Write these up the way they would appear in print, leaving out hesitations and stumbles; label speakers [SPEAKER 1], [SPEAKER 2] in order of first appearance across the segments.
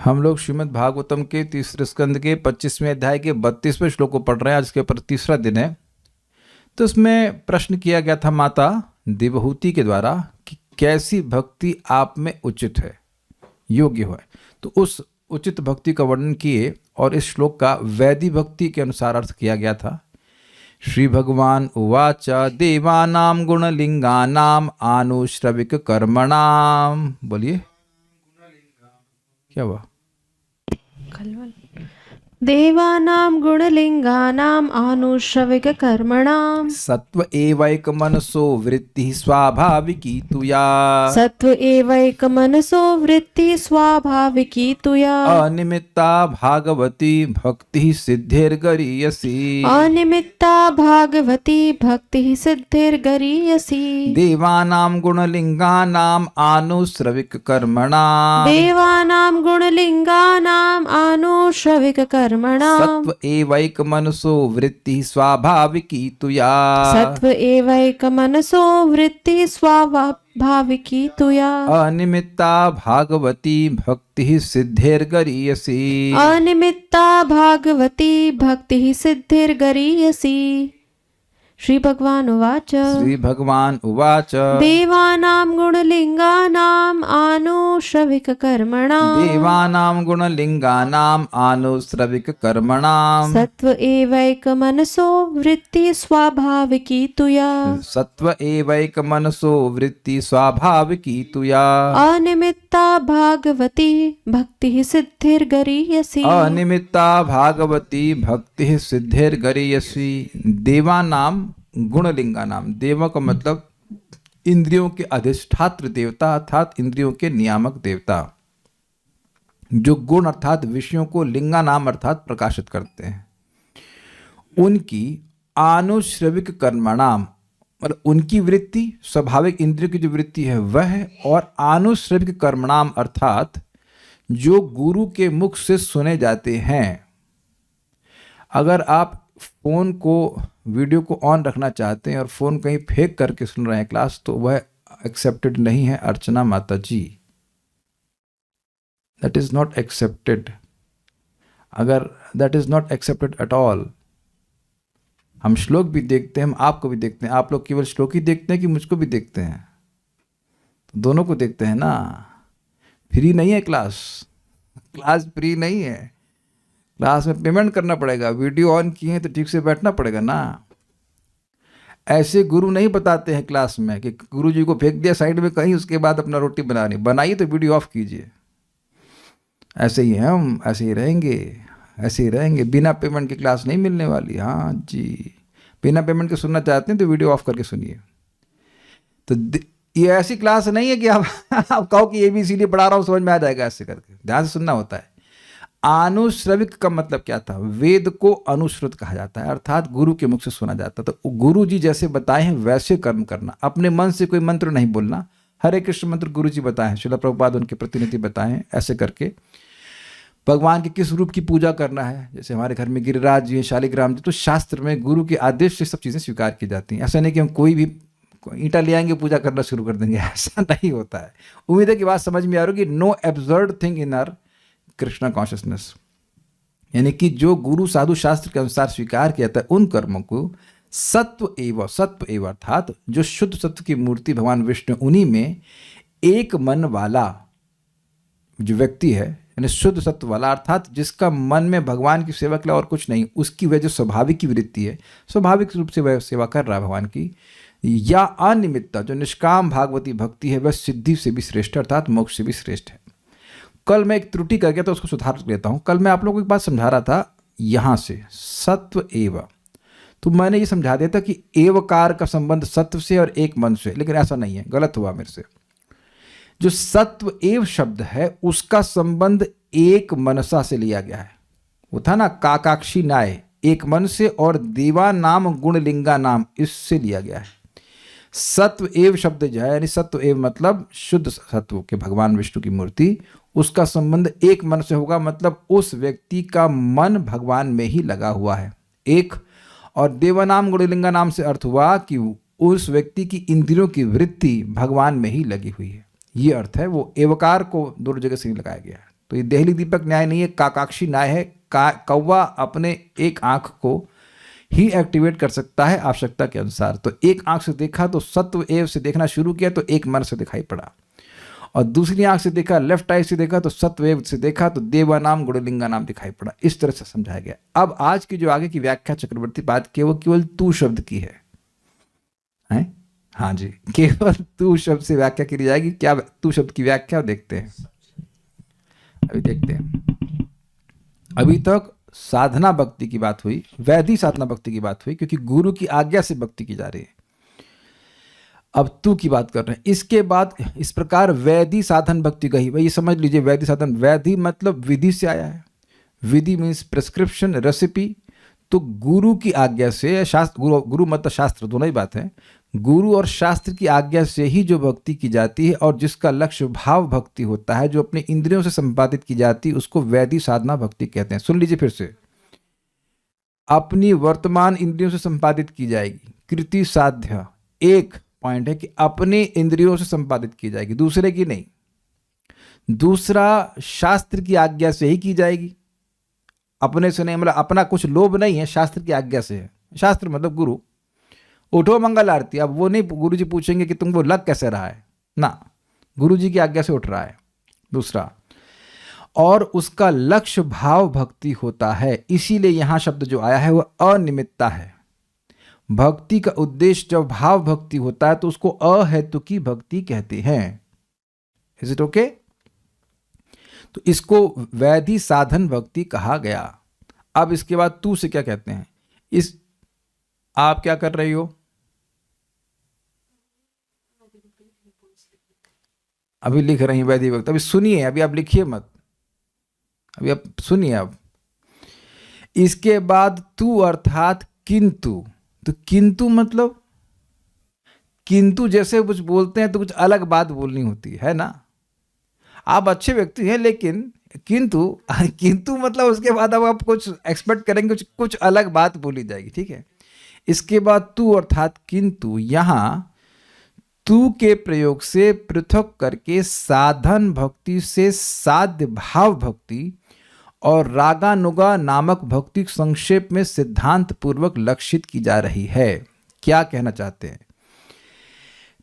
[SPEAKER 1] हम लोग श्रीमद् भागवतम के तीसरे स्कंद के 25वें अध्याय के 32वें श्लोक को पढ़ रहे हैं। आज के ऊपर तीसरा दिन है। तो इसमें प्रश्न किया गया था माता देवहूति के द्वारा कि कैसी भक्ति आप में उचित है, योग्य है। तो उस उचित भक्ति का वर्णन किए और इस श्लोक का वैदिक भक्ति के अनुसार अर्थ किया गया था। श्री भगवान उवाच देवानाम गुणलिंगानाम आनुश्रविक कर्मणाम। बोलिए क्या हुआ?
[SPEAKER 2] देवानां गुणलिंगानां आनुश्रविक कर्मणां
[SPEAKER 1] सत्व एवैक मनसो वृत्ति स्वाभाविकी तुया।
[SPEAKER 2] सत्व एवैक मनसो वृत्ति स्वाभाविकी तुया।
[SPEAKER 1] अनिमित्ता भागवती भक्ति सिद्धिर्गरीयसी।
[SPEAKER 2] अनिमित्ता भागवती भक्ति सिद्धिर्गरीयसी।
[SPEAKER 1] देवानां गुणलिंगानां आनुश्रविक कर्मणां।
[SPEAKER 2] देवानां गुणलिंगानां आनुश्रविक कर्मणां
[SPEAKER 1] सत्व एवैक मनसो वृत्ति स्वाभाविकी तुया।
[SPEAKER 2] सत्व एवैक मनसो वृत्ति स्वाभाविकी तुया।
[SPEAKER 1] अनिमित्ता भागवती भक्ति सिद्धिर्गरीयसी।
[SPEAKER 2] अनिमित्ता भागवती भक्ति सिद्धिर्गरीयसी। श्री भगवान उवाच
[SPEAKER 1] श्री भगवान उवाच
[SPEAKER 2] देवानां गुणलिंगानां आनुश्रविक कर्मणां।
[SPEAKER 1] देवानां गुणलिंगानां आनुश्रविक कर्मणां
[SPEAKER 2] सत्व एवैक मनसो वृत्ति स्वाभाविकी तुया।
[SPEAKER 1] सत्व एवैक मनसो वृत्ति स्वाभाविकी तुया।
[SPEAKER 2] अनिमित्ता भागवती भक्ति सिद्धिर्गरीयसी।
[SPEAKER 1] अनिमित्ता भागवती भक्ति सिद्धिर्गरीयसी। देवानाम गुणलिंगानाम। देव का मतलब इंद्रियों के अधिष्ठात्र देवता अर्थात इंद्रियों के नियामक देवता, जो गुण अर्थात विषयों को लिंगा नाम अर्थात प्रकाशित करते हैं। उनकी आनुश्रविक कर्मणाम मतलब उनकी वृत्ति, स्वाभाविक इंद्रियों की जो वृत्ति है वह, और आनुश्रविक कर्मणाम अर्थात जो गुरु के मुख से सुने जाते हैं। अगर आप फोन को वीडियो को ऑन रखना चाहते हैं और फोन कहीं फेंक करके सुन रहे हैं क्लास, तो वह एक्सेप्टेड नहीं है अर्चना माता ji. That is not accepted. अगर that is not accepted at all. हम श्लोक भी देखते हैं, हम आपको भी देखते हैं। आप लोग केवल श्लोक ही देखते हैं कि मुझको भी देखते हैं? तो दोनों को देखते हैं ना। फ्री नहीं है क्लास, क्लास फ्री नहीं है। क्लास में पेमेंट करना पड़ेगा। वीडियो ऑन किए हैं तो ठीक से बैठना पड़ेगा ना। ऐसे गुरु नहीं बताते हैं क्लास में कि गुरु जी को फेंक दिया साइड में कहीं, उसके बाद अपना रोटी बनानी बनाइए तो वीडियो ऑफ कीजिए। ऐसे ही हैं हम, ऐसे ही रहेंगे, ऐसे ही रहेंगे। बिना पेमेंट की क्लास नहीं मिलने वाली। हाँ जी, बिना पेमेंट के सुनना चाहते हैं तो वीडियो ऑफ करके सुनिए। तो ये ऐसी क्लास नहीं है कि आप कहो कि ABCD पढ़ा रहा हूँ समझ में आ जाएगा। ऐसे करके ध्यान से सुनना होता है। आनुश्रविक का मतलब क्या था? वेद को अनुश्रुत कहा जाता है, अर्थात गुरु के मुख से सुना जाता है। तो गुरु जी जैसे बताए हैं वैसे कर्म करना। अपने मन से कोई मंत्र नहीं बोलना। हरे कृष्ण मंत्र गुरु जी बताए हैं, श्रील प्रभुपाद उनके प्रतिनिधि बताए हैं। ऐसे करके भगवान के किस रूप की पूजा करना है, जैसे हमारे घर में गिरिराज जी, शालिग्राम जी, तो शास्त्र में गुरु के आदेश से सब चीज़ें स्वीकार की जाती हैं। ऐसा नहीं कि हम कोई भी ईंटा ले आएंगे पूजा करना शुरू कर देंगे, ऐसा नहीं होता है। उम्मीद है कि बात समझ में आ रही है कि no absurd thing in our Krishna consciousness, यानी कि जो गुरु साधु शास्त्र के अनुसार स्वीकार किया था उन कर्मों को सत्व एव अर्थात जो शुद्ध सत्व की मूर्ति भगवान विष्णु, उन्हीं में एक मन वाला जो व्यक्ति है, यानी शुद्ध सत्व वाला अर्थात जिसका मन में भगवान की सेवा के लिए और कुछ नहीं, उसकी वह जो स्वाभाविक की वृत्ति है, स्वाभाविक रूप से वह सेवा कर रहा है भगवान की, या अनिमित्ता जो निष्काम भागवती भक्ति है, वह सिद्धि से भी श्रेष्ठ है अर्थात मोक्ष से भी श्रेष्ठ है। कल मैं एक त्रुटि कर गया तो उसको सुधार लेता हूँ। कल मैं आप लोगों को एक बात समझा रहा था यहाँ से सत्व एव, तो मैंने ये समझा दिया था कि एवकार का संबंध सत्व से और एक मन से, लेकिन ऐसा नहीं है, गलत हुआ मेरे से। जो सत्व एव शब्द है उसका संबंध एक मनसा से लिया गया है। वो था ना काकाक्षी नाय, एक मन से, और देवा नाम गुणलिंगा नाम, इससे लिया गया है। सत्व एव शब्द जो है, यानी सत्व एव मतलब शुद्ध सत्व के भगवान विष्णु की मूर्ति, उसका संबंध एक मन से होगा। मतलब उस व्यक्ति का मन भगवान में ही लगा हुआ है, एक। और देवानाम गुणलिंगा नाम से अर्थ हुआ कि उस व्यक्ति की इंद्रियों की वृत्ति भगवान में ही लगी हुई है। ये अर्थ है। वो एवकार को दोनों जगह से ही लगाया गया है। तो ये देहली दीपक न्याय नहीं है, काकाक्षी न्याय है। कौवा अपने एक आंख को ही एक्टिवेट कर सकता है आवश्यकता के अनुसार। तो एक आंख से देखा तो सत्व एव से देखना शुरू किया तो एक मन से दिखाई पड़ा, और दूसरी आंख से देखा, लेफ्ट आई से देखा तो सत्व एव से देखा तो देवा नाम गुणलिंगा नाम दिखाई पड़ा। इस तरह से समझाया गया। अब आज की जो आगे की व्याख्या चक्रवर्ती पाद की वो केवल तू शब्द की है, हैं? हाँ जी, केवल तू शब्द से व्याख्या की जाएगी। क्या तू शब्द की व्याख्या देखते हैं, अभी देखते हैं। अभी तक साधना भक्ति की बात हुई, वैधि साधना भक्ति की बात हुई, क्योंकि गुरु की आज्ञा से भक्ति की जा रही है। अब तू की बात कर रहे हैं। इसके बाद इस प्रकार वैधि साधन भक्ति कही। भाई ये समझ लीजिए, वैधि साधन, वैधि मतलब विधि से आया है। विधि मीन्स प्रिस्क्रिप्शन, रेसिपी। तो गुरु की आज्ञा से, शास्त्र, गुरु मतलब शास्त्र, दोनों ही बात है। गुरु और शास्त्र की आज्ञा से ही जो भक्ति की जाती है और जिसका लक्ष्य भाव भक्ति होता है, जो अपने इंद्रियों से संपादित की जाती है, उसको वैधि साधना भक्ति कहते हैं। सुन लीजिए फिर से, अपनी वर्तमान इंद्रियों से संपादित की जाएगी। कृति साध्य एक पॉइंट है कि अपने इंद्रियों से संपादित की जाएगी, दूसरे की नहीं। दूसरा, शास्त्र की आज्ञा से ही की जाएगी, अपने से नहीं। मतलब अपना कुछ लोभ नहीं है, शास्त्र की आज्ञा से है। शास्त्र मतलब गुरु। उठो मंगल आरती, अब वो नहीं गुरु जी पूछेंगे कि तुमको लग कैसे रहा है ना, गुरु जी की आज्ञा से उठ रहा है। दूसरा, और उसका लक्ष्य भाव भक्ति होता है। इसीलिए यहां शब्द जो आया है वह अनिमित्ता है। भक्ति का उद्देश्य जब भाव भक्ति होता है तो उसको अहेतु की भक्ति कहते हैं। Is it okay? तो इसको वैधि साधन भक्ति कहा गया। अब इसके बाद तू से क्या कहते हैं? इस आप क्या कर रही हो? अभी लिख रही वैधि भक्ति। अभी सुनिए, अभी आप लिखिए मत, अभी आप सुनिए। अब इसके बाद तू अर्थात किंतु। तो किंतु मतलब, किंतु जैसे कुछ बोलते हैं तो कुछ अलग बात बोलनी होती है ना। आप अच्छे व्यक्ति हैं, लेकिन किंतु मतलब उसके बाद अब आप कुछ एक्सपेक्ट करेंगे, कुछ अलग बात बोली जाएगी, ठीक है। इसके बाद तू अर्थात किंतु, यहां तू के प्रयोग से पृथक करके साधन भक्ति से साध्य भाव भक्ति और रागानुगा नामक भक्ति संक्षेप में सिद्धांत पूर्वक लक्षित की जा रही है। क्या कहना चाहते हैं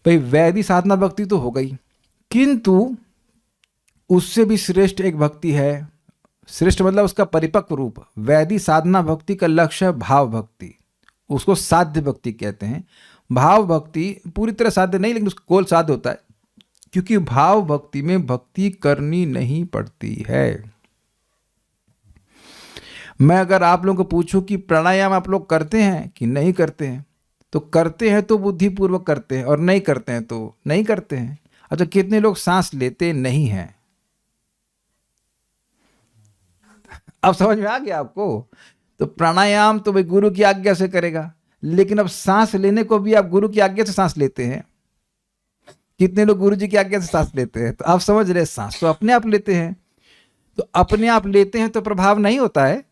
[SPEAKER 1] भाई? वैधि साधना भक्ति तो हो गई, किंतु उससे भी श्रेष्ठ एक भक्ति है। श्रेष्ठ मतलब उसका परिपक्व रूप। वैधि साधना भक्ति का लक्ष्य है भाव भक्ति, उसको साध्य भक्ति कहते हैं। भाव भक्ति पूरी तरह साध्य नहीं, लेकिन उसका कोल साध्य होता है, क्योंकि भाव भक्ति में भक्ति करनी नहीं पड़ती है। मैं अगर आप लोगों को पूछूं कि प्राणायाम आप लोग करते हैं कि नहीं करते हैं, तो करते हैं तो बुद्धिपूर्वक करते हैं, और नहीं करते हैं तो नहीं करते हैं। अच्छा, कितने लोग सांस लेते नहीं हैं? अब समझ में आ गया आपको? तो प्राणायाम तो भाई गुरु की आज्ञा से करेगा, लेकिन अब सांस लेने को भी आप गुरु की आज्ञा से सांस लेते हैं। कितने लोग गुरु जी की आज्ञा से सांस लेते हैं? तो आप समझ रहे, सांस तो अपने आप लेते हैं। तो अपने आप लेते हैं तो प्रभाव नहीं होता है।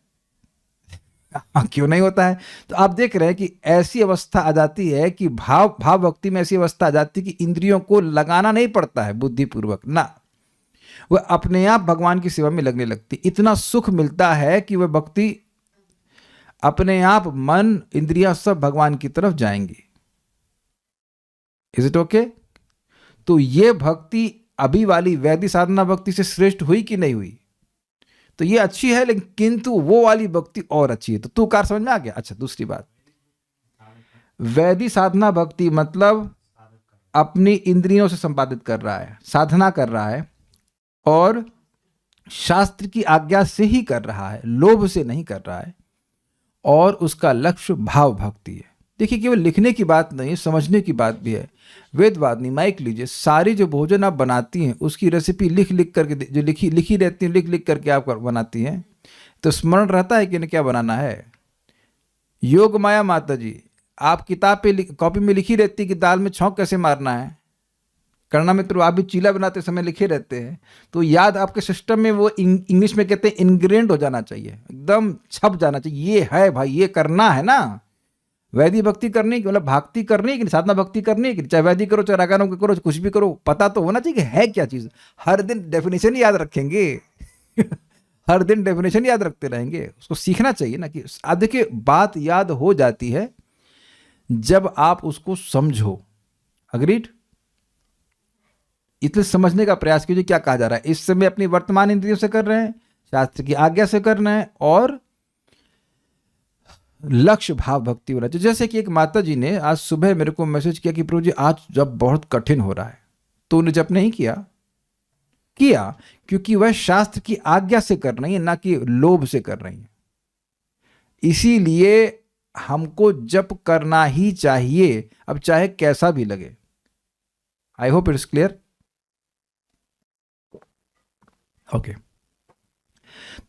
[SPEAKER 1] क्यों नहीं होता है? तो आप देख रहे हैं कि ऐसी अवस्था आ जाती है कि भाव भक्ति में ऐसी अवस्था आ जाती है कि इंद्रियों को लगाना नहीं पड़ता है बुद्धिपूर्वक ना, वह अपने आप भगवान की सेवा में लगने लगती। इतना सुख मिलता है कि वह भक्ति अपने आप, मन इंद्रियां सब भगवान की तरफ जाएंगी। Is it okay? तो ये भक्ति अभी वाली वैधि साधना भक्ति से श्रेष्ठ हुई कि नहीं हुई? तो ये अच्छी है, लेकिन किंतु वो वाली भक्ति और अच्छी है। तो तू कार समझ में आ गया? अच्छा, दूसरी बात, वैधि साधना भक्ति मतलब अपनी इंद्रियों से संपादित कर रहा है, साधना कर रहा है, और शास्त्र की आज्ञा से ही कर रहा है, लोभ से नहीं कर रहा है, और उसका लक्ष्य भाव भक्ति है। देखिए, केवल लिखने की बात नहीं, समझने की बात भी है। वेदवादिनी माइक लीजिए, सारी जो भोजन आप बनाती हैं उसकी रेसिपी लिख करके, जो लिखी रहती है, लिख करके आप बनाती हैं, तो स्मरण रहता है कि इन्हें क्या बनाना है। योग माया माता जी, आप किताब पे कॉपी में लिखी रहती है कि दाल में छौंक कैसे मारना है। करना मित्र, आप भी चीला बनाते समय लिखे रहते हैं, तो याद आपके सिस्टम में वो इंग्लिश में कहते हैं इनग्रेंड हो जाना चाहिए, एकदम छप जाना चाहिए। ये है भाई, ये करना है ना। वैधि भक्ति करनी की मतलब भक्ति करनी कि साधना भक्ति करनी, कि चाहे वैधि करो चाहे रागानुग करो, कुछ भी करो, पता तो होना चाहिए कि है क्या चीज़। हर दिन डेफिनेशन याद रखेंगे हर दिन डेफिनेशन याद रखते रहेंगे? उसको सीखना चाहिए ना कि देखिए बात याद हो जाती है जब आप उसको समझो। अग्रीड? इसलिए समझने का प्रयास कीजिए क्या कहा जा रहा है। इस समय अपनी वर्तमान इंद्रियों से कर रहे हैं, शास्त्र की आज्ञा से करना है, और लक्ष्य भाव भक्ति होना चाहिए। जैसे कि एक माता जी ने आज सुबह मेरे को मैसेज किया कि प्रभु जी आज जब बहुत कठिन हो रहा है, तो उन्हें जब नहीं किया क्योंकि वह शास्त्र की आज्ञा से कर रही है, ना कि लोभ से कर रही है। इसीलिए हमको जप करना ही चाहिए, अब चाहे कैसा भी लगे। I hope it's clear. Okay,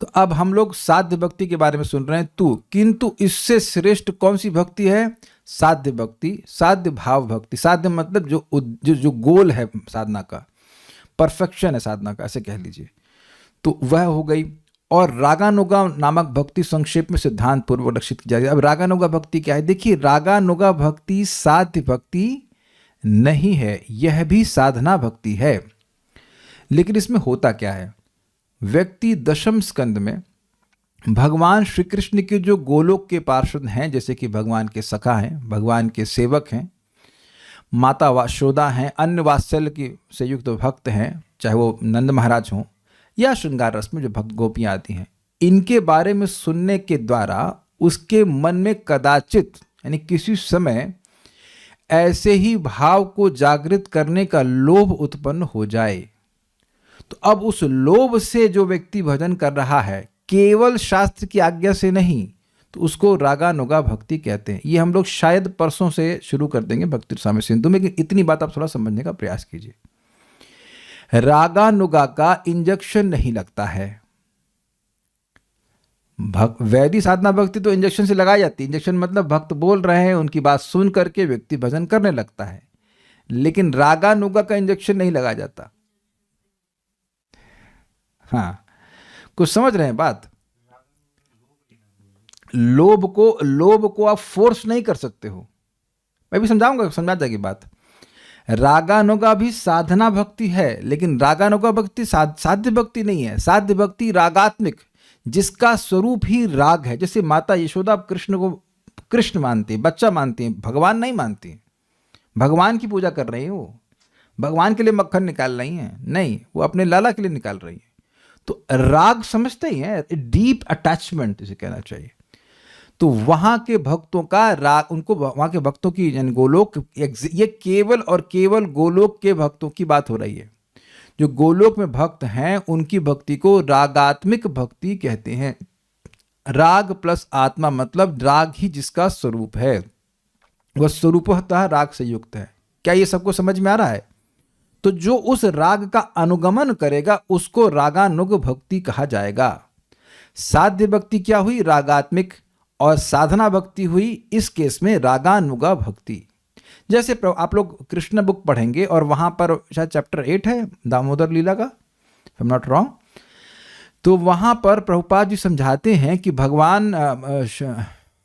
[SPEAKER 1] तो अब हम लोग साध्य भक्ति के बारे में सुन रहे हैं। किंतु इससे श्रेष्ठ कौन सी भक्ति है? साध्य भक्ति, साध्य भाव भक्ति। साध्य मतलब जो गोल है साधना का, परफेक्शन है साधना का, ऐसे कह लीजिए, तो वह हो गई। और रागानुगा नामक भक्ति संक्षेप में सिद्धांत पूर्व लक्षित की जाएगी। अब रागानुगा भक्ति क्या है? देखिए, रागानुगा भक्ति साध्य भक्ति नहीं है, यह भी साधना भक्ति है। लेकिन इसमें होता क्या है? व्यक्ति दशम स्कंद में भगवान श्री कृष्ण के जो गोलोक के पार्षद हैं, जैसे कि भगवान के सखा हैं, भगवान के सेवक हैं, माता यशोदा हैं, अन्य वात्सल्य की से युक्त भक्त हैं, चाहे वो नंद महाराज हों या श्रृंगार रस में जो भक्त गोपियाँ आती हैं, इनके बारे में सुनने के द्वारा उसके मन में कदाचित यानी किसी समय ऐसे ही भाव को जागृत करने का लोभ उत्पन्न हो जाए। तो अब उस लोभ से जो व्यक्ति भजन कर रहा है, केवल शास्त्र की आज्ञा से नहीं, तो उसको रागानुगा भक्ति कहते हैं। ये हम लोग शायद परसों से शुरू कर देंगे भक्ति स्वामी सिंधु में, लेकिन इतनी बात आप थोड़ा समझने का प्रयास कीजिए। रागानुगा का इंजेक्शन नहीं लगता है। वैदिक साधना भक्ति तो इंजेक्शन से लगाई जाती है। इंजेक्शन मतलब भक्त बोल रहे हैं, उनकी बात सुन करके व्यक्ति भजन करने लगता है, लेकिन रागानुगा का इंजेक्शन नहीं लगाया जाता। हाँ, कुछ समझ रहे हैं बात? लोभ को आप फोर्स नहीं कर सकते हो। मैं भी समझाऊंगा, समझा जाएगी बात। रागानुगा भी साधना भक्ति है, लेकिन रागानुगा भक्ति साध्य भक्ति नहीं है। साध्य भक्ति रागात्मिक, जिसका स्वरूप ही राग है। जैसे माता यशोदा कृष्ण को कृष्ण मानती है, बच्चा मानती है, भगवान नहीं मानती है। भगवान की पूजा कर रही है, वो भगवान के लिए मक्खन निकाल रही है, नहीं, वो अपने लाला के लिए निकाल रही है। तो राग समझते ही हैं, डीप अटैचमेंट इसे कहना चाहिए। तो वहां के भक्तों का राग, उनको वहां के भक्तों की यानी गोलोक, ये केवल और केवल गोलोक के भक्तों की बात हो रही है। जो गोलोक में भक्त हैं उनकी भक्ति को रागात्मिक भक्ति कहते हैं। राग प्लस आत्मा मतलब राग ही जिसका स्वरूप है, वह स्वरूपतः राग से युक्त है। क्या ये सबको समझ में आ रहा है? तो जो उस राग का अनुगमन करेगा उसको रागानुग भक्ति कहा जाएगा। साध्य भक्ति क्या हुई? रागात्मिक। और साधना भक्ति हुई इस केस में रागानुगा भक्ति। जैसे आप लोग कृष्ण बुक पढ़ेंगे और वहां पर शायद चैप्टर 8 है दामोदर लीला का, if I'm not wrong, तो वहां पर प्रभुपाद जी समझाते हैं कि भगवान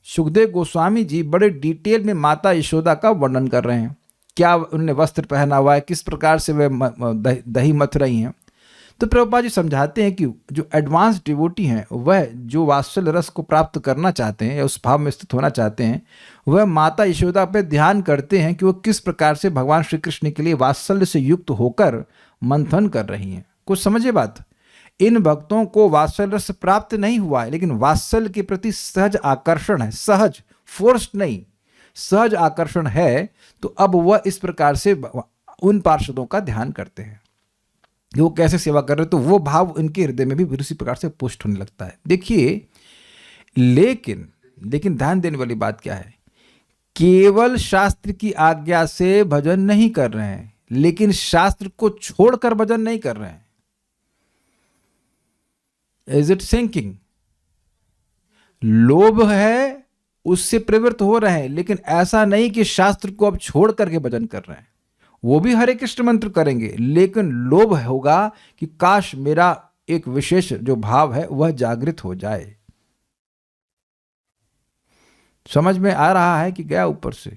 [SPEAKER 1] सुखदेव गोस्वामी जी बड़े डिटेल में माता यशोदा का वर्णन कर रहे हैं। क्या उन्होंने वस्त्र पहना हुआ है, किस प्रकार से वे दही मथ रही हैं। तो प्रभुपाद जी समझाते हैं कि जो एडवांस डिवोटी हैं, वह जो वात्सल्य रस को प्राप्त करना चाहते हैं या उस भाव में स्थित होना चाहते हैं, वह माता यशोदा पर ध्यान करते हैं कि वो किस प्रकार से भगवान श्री कृष्ण के लिए वात्सल्य से युक्त होकर मंथन कर रही हैं। कुछ समझिए बात। इन भक्तों को वात्सल्य रस प्राप्त नहीं हुआ है, लेकिन वात्सल्य के प्रति सहज आकर्षण है, सहज, फोर्स्ड नहीं, सहज आकर्षण है। तो अब वह इस प्रकार से उन पार्षदों का ध्यान करते हैं कि वो कैसे सेवा कर रहे हैं, तो वो भाव उनके हृदय में भी उसी प्रकार से पुष्ट होने लगता है। देखिए, लेकिन ध्यान देने वाली बात क्या है? केवल शास्त्र की आज्ञा से भजन नहीं कर रहे हैं, लेकिन शास्त्र को छोड़कर भजन नहीं कर रहे हैं। Is it sinking? लोभ है, उससे प्रवृत्त हो रहे हैं, लेकिन ऐसा नहीं कि शास्त्र को अब छोड़ करके भजन कर रहे हैं। वो भी हरे कृष्ण मंत्र करेंगे, लेकिन लोभ होगा कि काश मेरा एक विशेष जो भाव है वह जागृत हो जाए। समझ में आ रहा है कि गया ऊपर से?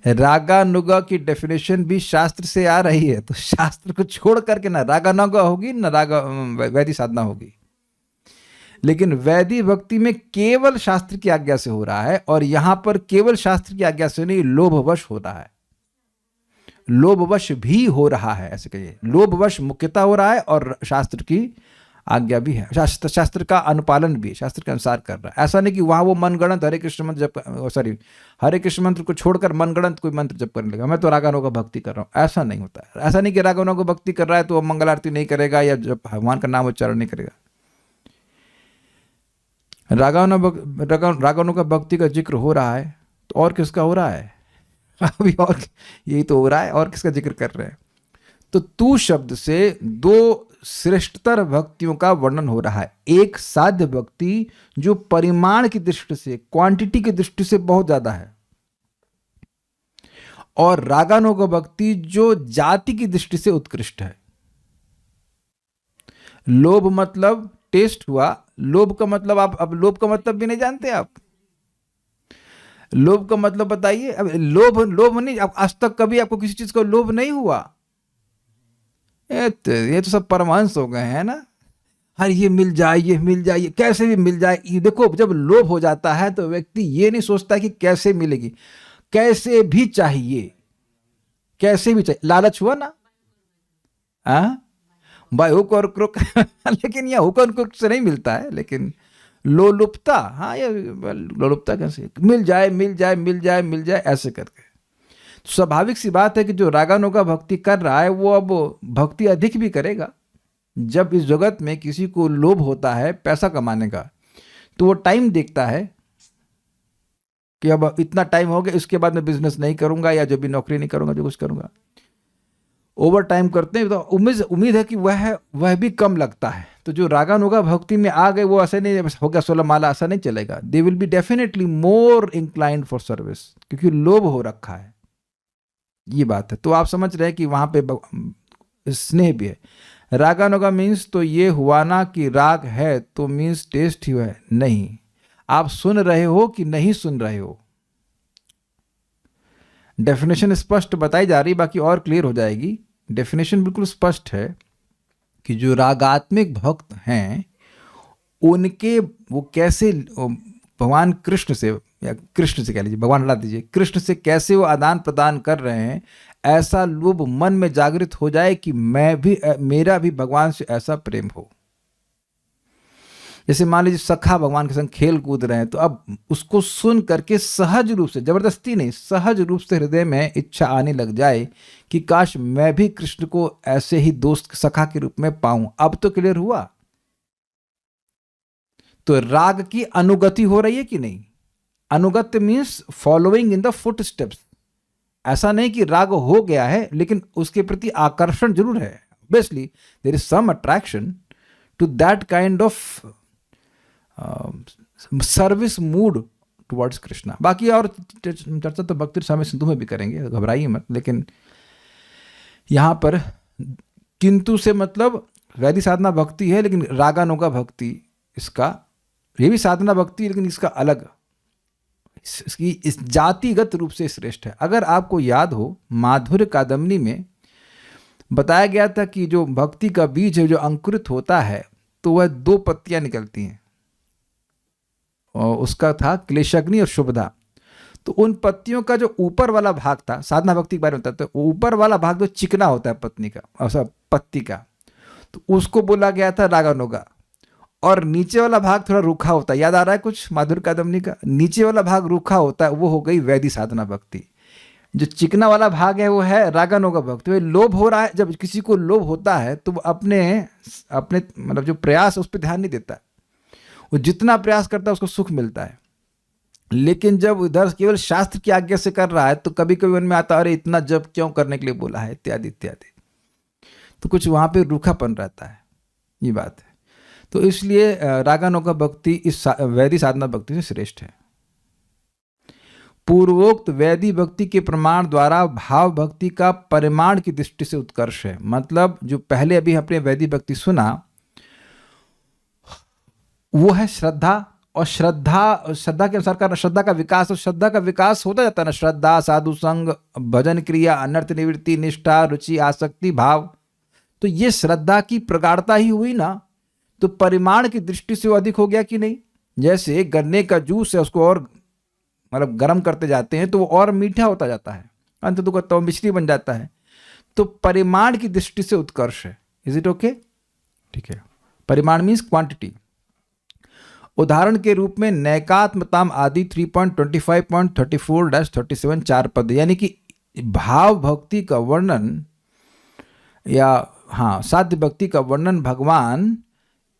[SPEAKER 1] रागानुगा की डेफिनेशन भी शास्त्र से आ रही है, तो शास्त्र को छोड़ करके ना रागानुगा होगी ना वैदिक साधना होगी। लेकिन वैदिक भक्ति में केवल शास्त्र की आज्ञा से हो रहा है, और यहां पर केवल शास्त्र की आज्ञा से नहीं, लोभवश हो रहा है, लोभवश भी हो रहा है, ऐसे कहिए। लोभवश मुख्यतः हो रहा है और शास्त्र की आज्ञा भी है, शास्त्र का अनुपालन भी शास्त्र के अनुसार कर रहा है। ऐसा नहीं कि वहां वो मनगढ़ंत हरे कृष्ण मंत्र जप, हरे कृष्ण मंत्र को छोड़कर मनगढ़ंत कोई मंत्र जप करने लगा, मैं तो रागानुगा भक्ति कर रहा हूं, ऐसा नहीं होता है। ऐसा नहीं कि रागानुगा भक्ति कर रहा है तो वो मंगल आरती नहीं करेगा या जब भगवान का नाम उच्चारण नहीं करेगा। रागानुगा भक्ति का जिक्र हो रहा है तो और किसका हो रहा है? अभी और यही तो हो रहा है, और किसका जिक्र कर रहे हैं? तो तू शब्द से दो श्रेष्ठतर भक्तियों का वर्णन हो रहा है। एक साध्य भक्ति जो परिमाण की दृष्टि से, क्वांटिटी की दृष्टि से बहुत ज्यादा है, और रागानुगा भक्ति जो जाति की दृष्टि से उत्कृष्ट है। लोभ मतलब टेस्ट हुआ, लोभ का मतलब आप अब लोभ का मतलब भी नहीं जानते आप? लोभ का मतलब बताइए। अब लोभ नहीं, अब आज तक कभी आपको किसी चीज का लोभ नहीं हुआ? ये तो सब परमांश हो गए हैं ना। हर ये मिल जाए, ये मिल जाए, ये कैसे भी मिल जाए। ये देखो, जब लोभ हो जाता है तो व्यक्ति ये नहीं सोचता कि कैसे मिलेगी, कैसे भी चाहिए, कैसे भी चाहिए। लालच हुआ ना, बाय हुक और क्रुक लेकिन यह हुक और क्रुक से नहीं मिलता है, लेकिन लोलुपता, हाँ ये लोलुपता कैसे मिल जाए, मिल जाए, मिल जाए, मिल जाए, ऐसे करके। तो स्वाभाविक सी बात है कि जो रागानुगा भक्ति कर रहा है वो अब भक्ति अधिक भी करेगा। जब इस जगत में किसी को लोभ होता है पैसा कमाने का, तो वो टाइम देखता है कि अब इतना टाइम हो गया, इसके बाद मैं बिजनेस नहीं करूंगा या जो भी नौकरी नहीं करूंगा, जो कुछ करूंगा। ओवर टाइम करते हैं तो उम्मीद है कि वह भी कम लगता है। तो जो रागानुगा भक्ति में आ गए वो ऐसे नहीं हो गया 16 माला, ऐसा नहीं चलेगा। They will be definitely more inclined for service, क्योंकि लोभ हो रखा है, ये बात है। तो आप समझ रहे हैं कि वहां पे स्नेह भी है। रागानुगा मीन्स तो ये हुआ ना कि राग है तो मीन्स टेस्ट ही है, नहीं। आप सुन रहे हो कि नहीं सुन रहे हो, डेफिनेशन स्पष्ट बताई जा रही, बाकी और क्लियर हो जाएगी। डेफिनेशन बिल्कुल स्पष्ट है कि जो रागात्मिक भक्त हैं उनके वो कैसे भगवान कृष्ण से, या कृष्ण से कह लीजिए, भगवान हटा दीजिए, कृष्ण से कैसे वो आदान प्रदान कर रहे हैं, ऐसा लोभ मन में जागृत हो जाए कि मेरा भी भगवान से ऐसा प्रेम हो। जैसे मान लीजिए सखा भगवान के संग खेल कूद रहे हैं, तो अब उसको सुन करके सहज रूप से, जबरदस्ती नहीं, सहज रूप से हृदय में इच्छा आने लग जाए कि काश मैं भी कृष्ण को ऐसे ही दोस्त सखा के रूप में पाऊं। अब तो क्लियर हुआ। तो राग की अनुगति हो रही है कि नहीं? अनुगत्य means following in the foot steps. ऐसा नहीं कि राग हो गया है, लेकिन उसके प्रति आकर्षण जरूर है। Obviously there is some attraction to that kind of service mood towards Krishna. बाकी और चर्चा तो भक्ति स्वामी सिंधु में भी करेंगे, घबराइए मत। लेकिन यहां पर किंतु से मतलब वैदिक साधना भक्ति है, लेकिन रागानुगा भक्ति, इसका ये भी साधना भक्ति, लेकिन इसका अलग, इसकी इस जातिगत रूप से श्रेष्ठ है। अगर आपको याद हो, माधुर्य कादम्बनी में बताया गया था कि जो भक्ति का बीज है, जो अंकुरित होता है, तो वह 2 पत्तियां निकलती हैं, और उसका था क्लेशग्नि और शुभदा। तो उन पत्तियों का जो ऊपर वाला भाग था, साधना भक्ति के बारे में बताते, तो ऊपर वाला भाग जो चिकना होता है पत्ती का, तो उसको बोला गया था रागानुगा, और नीचे वाला भाग थोड़ा रूखा होता है। याद आ रहा है कुछ माधुर्य कादम्बनी का? नीचे वाला भाग रूखा होता है, वो हो गई वैदिक साधना भक्ति। जो चिकना वाला भाग है वो है रागानुगा भक्ति। वो लोभ हो रहा है, जब किसी को लोभ होता है तो वो अपने मतलब जो प्रयास उस पर ध्यान नहीं देता, वो जितना प्रयास करता है उसको सुख मिलता है। लेकिन जब उधर केवल शास्त्र की आज्ञा से कर रहा है तो कभी कभी उनमें आता है, अरे इतना जप क्यों करने के लिए बोला है, इत्यादि इत्यादि। तो कुछ वहां पे रूखापन रहता है, ये बात है। तो इसलिए रागानुगा भक्ति इस वैदिक साधना भक्ति से श्रेष्ठ है। पूर्वोक्त वैदिक भक्ति के प्रमाण द्वारा भाव भक्ति का परिमाण की दृष्टि से उत्कर्ष है। मतलब जो पहले अभी अपने वैदिक भक्ति सुना वो है श्रद्धा और श्रद्धा के अनुसार करना, श्रद्धा का विकास, और श्रद्धा का विकास होता जाता है ना, श्रद्धा, साधु संग, भजन क्रिया, अनर्थ निवृत्ति, निष्ठा, रुचि, आसक्ति, भाव। तो ये श्रद्धा की प्रगाढ़ता ही हुई ना, तो परिमाण की दृष्टि से वो अधिक हो गया कि नहीं। जैसे गन्ने का जूस है, उसको और मतलब गर्म करते जाते हैं तो वो और मीठा होता जाता है, अंत तो वो मिश्री बन जाता है। तो परिमाण की दृष्टि से उत्कर्ष है। Is it okay? ठीक है। परिमाण मीन्स क्वांटिटी। उदाहरण के रूप में नैकात्मताम आदि 3.25.34-37 4 पद, यानी कि भाव भक्ति का वर्णन या साध्य भक्ति का वर्णन भगवान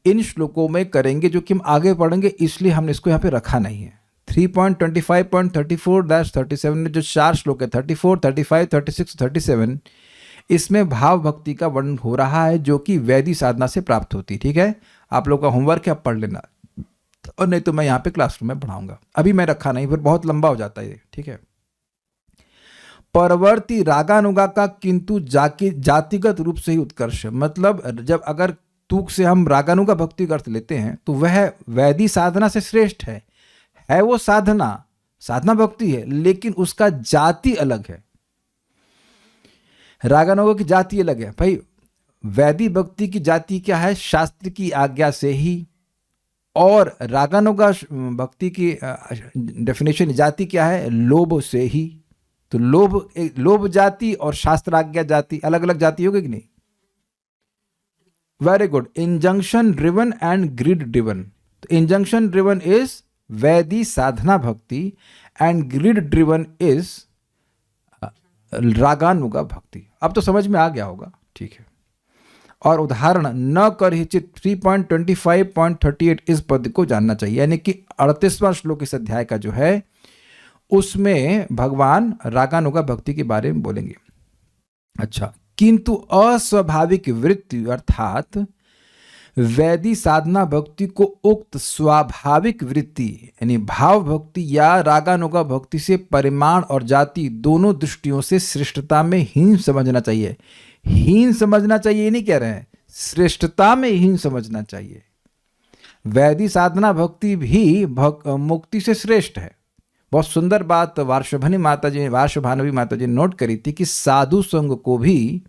[SPEAKER 1] इन श्लोकों में करेंगे, जो कि हम आगे पढ़ेंगे, इसलिए हमने इसको यहाँ पे रखा नहीं है। 3.25.34-37 में जो 4 श्लोक है, 34, 35, 36, 37, इसमें भाव भक्ति का वर्णन हो रहा है, जो कि वैदिक साधना से प्राप्त होती है। ठीक है, आप लोग का होमवर्क है, आप पढ़ लेना, और नहीं तो मैं यहाँ पे क्लासरूम में पढ़ाऊंगा। अभी मैं रखा नहीं, फिर बहुत लंबा हो जाता है ये। ठीक है। परवर्ती रागानुगा का किंतु जातिगत रूप से ही उत्कर्ष, मतलब जब अगर तूक से हम रागानुगा भक्ति का अर्थ लेते हैं तो वह वैदिक साधना से श्रेष्ठ है वो साधना भक्ति है, लेकिन उसका जाति अलग है। रागानुगा की जाति अलग है। भाई वैदिक भक्ति की जाति क्या है? शास्त्र की आज्ञा से ही। और रागानुगा भक्ति की डेफिनेशन जाति क्या है? लोभ से ही। तो लोभ जाति और शास्त्राज्ञा जाति अलग अलग जाति होगी कि नहीं? Very good. Injunction driven and grid driven. तो इंजंक्शन ड्रिवन इज वैदिक साधना भक्ति एंड ग्रिड ड्रिवन इज रागानुगा भक्ति। अब तो समझ में आ गया होगा। ठीक है। और उदाहरण न कर हिचित 3.25.38 इस पद को जानना चाहिए, यानी कि 38वां श्लोक इस अध्याय का जो है उसमें भगवान रागानुगा भक्ति के बारे में बोलेंगे। अच्छा, किंतु अस्वाभाविक वृत्ति अर्थात वैदिक साधना भक्ति को उक्त स्वाभाविक वृत्ति यानी भाव भक्ति या रागानुगा भक्ति से परिमाण और जाति दोनों दृष्टियों से श्रेष्ठता में हीन समझना चाहिए। हीन समझना चाहिए ये नहीं कह रहे हैं, श्रेष्ठता में हीन समझना चाहिए। वैदिक साधना भक्ति भी मुक्ति से श्रेष्ठ है। बहुत सुंदर बात वार्षभानवी माता जी नोट करी थी कि साधु संग को भी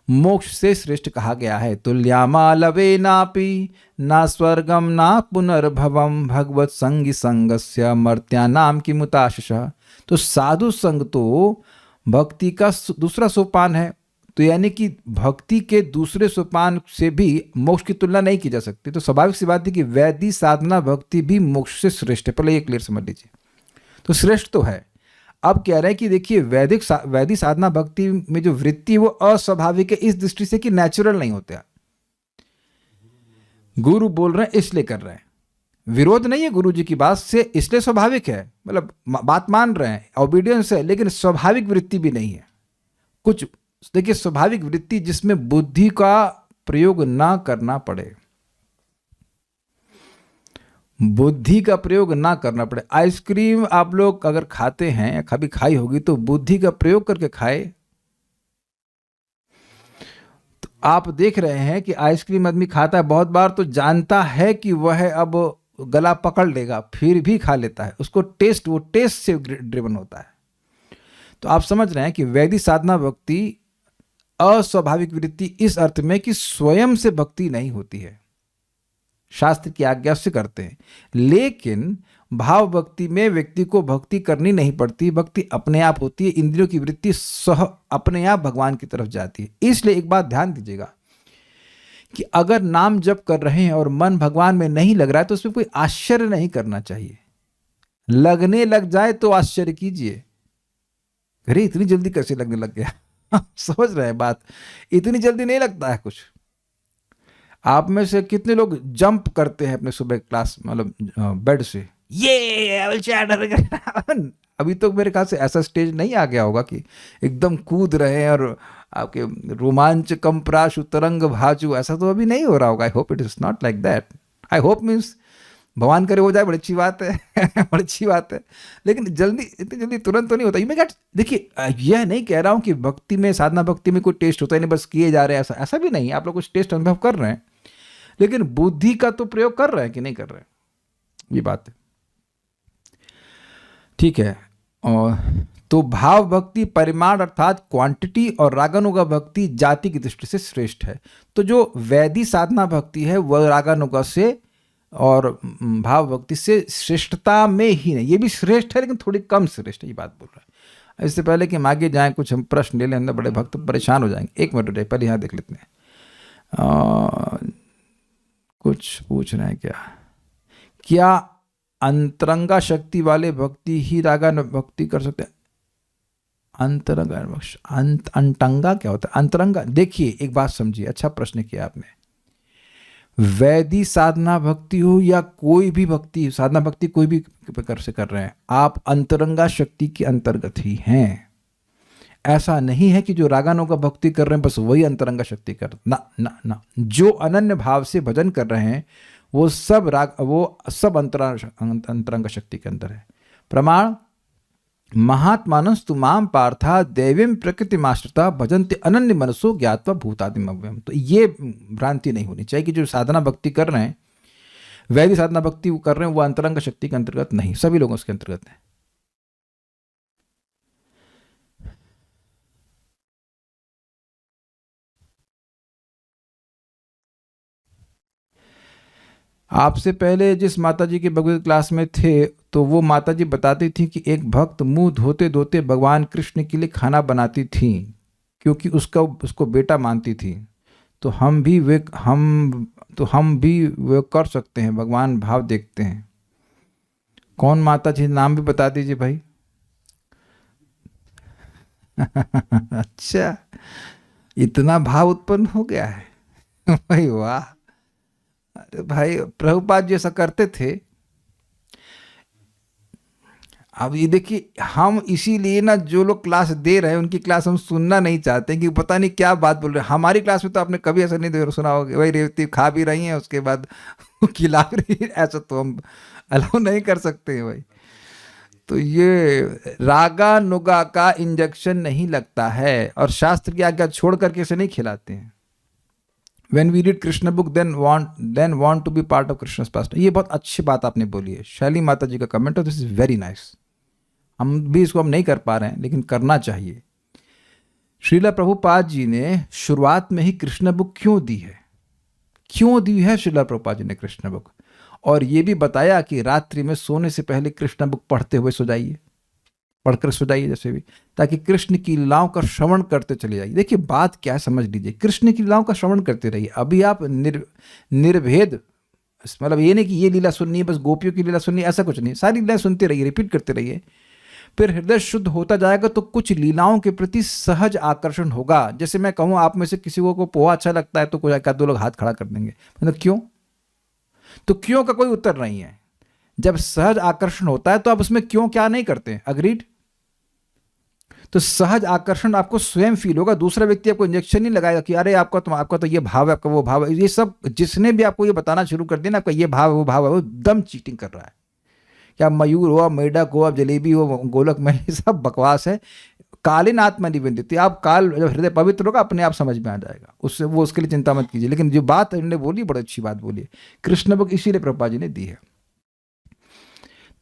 [SPEAKER 1] मोक्ष से श्रेष्ठ कहा गया है। तुल्यामा लवे नापि ना स्वर्गम ना पुनर्भवम भगवत संगी संगस्य मर्त्यानाम किमुताशुषः। तो साधु संग तो भक्ति का दूसरा सोपान है। तो यानी कि भक्ति के दूसरे सोपान से भी मोक्ष की तुलना नहीं की जा सकती। तो स्वाभाविक सी बात है कि वैदिक साधना भक्ति भी मोक्ष से श्रेष्ठ है। पहले ये क्लियर समझ लीजिए। तो श्रेष्ठ तो है। अब कह रहे हैं कि देखिए वैदिक साधना भक्ति में जो वृत्ति वो अस्वाभाविक है इस दृष्टि से कि नेचुरल नहीं होता। गुरु बोल रहे हैं इसलिए कर रहे हैं, विरोध नहीं है गुरु जी की बात से, इसलिए स्वाभाविक है, मतलब बात मान रहे हैं, ओबीडियंस है, लेकिन स्वाभाविक वृत्ति भी नहीं है। कुछ देखिए स्वाभाविक वृत्ति जिसमें बुद्धि का प्रयोग ना करना पड़े, बुद्धि का प्रयोग ना करना पड़े। आइसक्रीम आप लोग अगर खाते हैं या कभी खाई होगी तो बुद्धि का प्रयोग करके खाए। तो आप देख रहे हैं कि आइसक्रीम आदमी खाता है बहुत बार तो जानता है कि वह अब गला पकड़ लेगा, फिर भी खा लेता है। उसको वो टेस्ट से ड्रिवन होता है। तो आप समझ रहे हैं कि वैदिक साधना भक्ति अस्वाभाविक वृत्ति इस अर्थ में कि स्वयं से भक्ति नहीं होती है, शास्त्र की आज्ञा से करते हैं। लेकिन भाव भक्ति में व्यक्ति को भक्ति करनी नहीं पड़ती, भक्ति अपने आप होती है। इंद्रियों की वृत्ति अपने आप भगवान की तरफ जाती है। इसलिए एक बात ध्यान दीजिएगा कि अगर नाम जप कर रहे हैं और मन भगवान में नहीं लग रहा है तो उसमें कोई आश्चर्य नहीं करना चाहिए। लगने लग जाए तो आश्चर्य कीजिए, अरे इतनी जल्दी कैसे लगने लग गया। समझ रहे हैं बात? इतनी जल्दी नहीं लगता है कुछ। आप में से कितने लोग जंप करते हैं अपने सुबह क्लास मतलब बेड से, ये अभी तो मेरे ख्याल से ऐसा स्टेज नहीं आ गया होगा कि एकदम कूद रहे हैं और आपके रोमांच कंप्राशु तरंग भाजू, ऐसा तो अभी नहीं हो रहा होगा। I hope it is not like that. I hope means भगवान करे हो जाए, बड़ी अच्छी बात है बड़ी अच्छी बात है, लेकिन इतनी जल्दी तुरंत तो नहीं होता। मैं क्या देखिए, यह नहीं कह रहा हूँ कि भक्ति में साधना भक्ति में कोई टेस्ट होता है नहीं, बस किए जा रहे हैं, ऐसा भी नहीं। आप लोग कुछ टेस्ट अनुभव कर रहे हैं, लेकिन बुद्धि का तो प्रयोग कर रहे हैं कि नहीं कर रहे हैं। ये बात है, ठीक है। और तो भाव भक्ति परिमाण अर्थात क्वांटिटी और रागानुगा भक्ति जाति की दृष्टि से श्रेष्ठ है। तो जो वैदिक साधना भक्ति है वह रागानुगा से और भाव भक्ति से श्रेष्ठता में ही नहीं, ये भी श्रेष्ठ है लेकिन थोड़ी कम श्रेष्ठ है, ये बात बोल रहा है। इससे पहले कि हम आगे जाएं कुछ हम प्रश्न ले लें, अंदर बड़े भक्त परेशान हो जाएंगे। एक मिनट पहले यहाँ देख लेते हैं, कुछ पूछ रहे हैं क्या अंतरंगा शक्ति वाले भक्ति ही रागा भक्ति कर सकते हैं? अंतरंगा अंतंगा क्या होता है? अंतरंगा, देखिए एक बात समझिए, अच्छा प्रश्न किया आपने। वैदिक साधना भक्ति हो या कोई भी भक्ति, साधना भक्ति कोई भी प्रकार से कर रहे हैं, आप अंतरंगा शक्ति के अंतर्गत ही हैं। ऐसा नहीं है कि जो रागानुगा भक्ति कर रहे हैं बस वही अंतरंगा शक्ति कर, ना ना ना, जो अनन्य भाव से भजन कर रहे हैं वो सब अंतरंग शक्ति के अंदर है। प्रमाण महात्मानस्तु माम पार्था दैवीं प्रकृतिमाश्रिता भजन्ते अनन्य मनसो ज्ञात्वा भूतादिम अव्ययम्। तो ये भ्रांति नहीं होनी चाहिए कि जो साधना भक्ति कर रहे हैं, वैदिक साधना भक्ति कर रहे हैं, वो अंतरंग शक्ति के अंतर्गत नहीं, सभी लोग उसके अंतर्गत हैं। आपसे पहले जिस माताजी के भगवत क्लास में थे तो वो माताजी बताती थी कि एक भक्त मुंह धोते धोते भगवान कृष्ण के लिए खाना बनाती थी क्योंकि उसको बेटा मानती थी। तो हम भी वे कर सकते हैं, भगवान भाव देखते हैं। कौन माताजी, नाम भी बता दीजिए भाई। अच्छा, इतना भाव उत्पन्न हो गया है भाई, वाह। अरे भाई प्रभुपाद जी ऐसा करते थे। अब ये देखिए, हम इसीलिए ना जो लोग क्लास दे रहे हैं उनकी क्लास हम सुनना नहीं चाहते कि पता नहीं क्या बात बोल रहे हैं। हमारी क्लास में तो आपने कभी ऐसा नहीं सुना होगा, भाई रेवती खा भी रही हैं उसके बाद खिला भी रही है, ऐसा तो हम अलाउ नहीं कर सकते हैं भाई। तो ये रागा नुगा का इंजेक्शन नहीं लगता है और शास्त्र की आज्ञा छोड़ करके इसे नहीं खिलाते हैं। When we read Krishna book, then want to be part of Krishna's pastime. ये बहुत अच्छी बात आपने बोली है, शैली माता जी का कमेंट है, दिस इज वेरी नाइस। हम भी इसको हम नहीं कर पा रहे हैं लेकिन करना चाहिए। श्रीला प्रभुपाद जी ने शुरुआत में ही कृष्ण बुक क्यों दी है? क्यों दी है श्रीला प्रभुपाद जी ने कृष्ण बुक? और ये भी बताया कि रात्रि में सोने से पहले कृष्ण बुक पढ़ते हुए सो जाइए, पढ़कर सो जाइए जैसे भी, ताकि कृष्ण की लीलाओं का श्रवण करते चले जाइए। देखिए बात क्या समझ लीजिए, कृष्ण की लीलाओं का श्रवण करते रहिए। अभी आप निर्भेद, मतलब ये नहीं कि ये लीला सुननी है बस गोपियों की लीला सुननी है, ऐसा कुछ नहीं। सारी लीलाएं सुनते रहिए, रिपीट करते रहिए, फिर हृदय शुद्ध होता जाएगा तो कुछ लीलाओं के प्रति सहज आकर्षण होगा। जैसे मैं कहूँ आप में से किसी को पोहा अच्छा लगता है तो कोई एक दो लोग हाथ खड़ा कर देंगे, मतलब क्यों? तो क्यों का कोई उत्तर नहीं है। जब सहज आकर्षण होता है तो आप उसमें क्यों क्या नहीं करते, अग्रीड? तो सहज आकर्षण आपको स्वयं फील होगा, दूसरा व्यक्ति आपको इंजेक्शन नहीं लगाएगा कि अरे आपका तो ये भाव है, आपका वो भाव है। ये सब जिसने भी आपको ये बताना शुरू कर दिया ना, आपका ये भाव है वो भाव है, वो दम चीटिंग कर रहा है। क्या मयूर हो, मेढक हो, आप जलेबी हो, गोलक में, सब बकवास है। कालीन आत्मा निवेदित, आप काल जब हृदय पवित्र होगा अपने आप समझ में आ जाएगा, उसके लिए चिंता मत कीजिए। लेकिन जो बात इन्होंने बोली बड़ी अच्छी बात बोली, कृष्ण बुक इसीलिए प्रभुपाद जी ने दी है।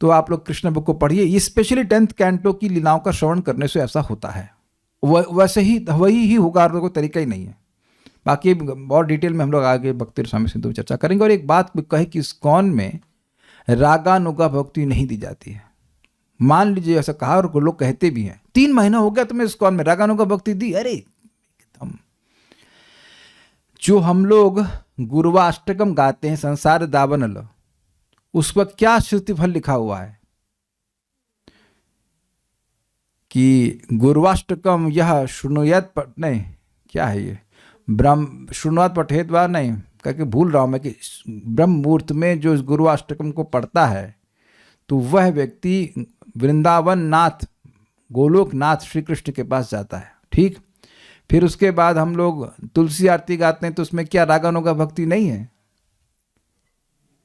[SPEAKER 1] तो आप लोग कृष्ण बुक को पढ़िए, ये स्पेशली 10th कैंटो की लीलाओं का श्रवण करने से ऐसा होता है। वैसे ही वही होगा, कोई तरीका ही नहीं है। बाकी बहुत डिटेल में हम लोग आगे भक्ति स्वामी सिंधु में चर्चा करेंगे। और एक बात कहे कि इस्कॉन में रागानुगा भक्ति नहीं दी जाती है। मान लीजिए ऐसा कहा और लोग कहते भी हैं 3 महीना हो गया तुम्हें इस्कॉन में रागानुगा भक्ति दी, अरे एकदम। जो हम लोग गुरुवाष्टकम गाते हैं, संसार दावनल, उस पर क्या श्रुति फल लिखा हुआ है कि गुरुवाष्टकम यह शुणुयत नहीं, क्या है ये, ब्रह्म शुणुयात पठेत वा नहीं करके भूल रहा हूं मैं, कि ब्रह्म मुहूर्त में जो इस गुरुवाष्टकम को पढ़ता है तो वह व्यक्ति वृंदावन नाथ, गोलोक नाथ श्री कृष्ण के पास जाता है। ठीक, फिर उसके बाद हम लोग तुलसी आरती गाते हैं तो उसमें क्या रागानुगा भक्ति नहीं है?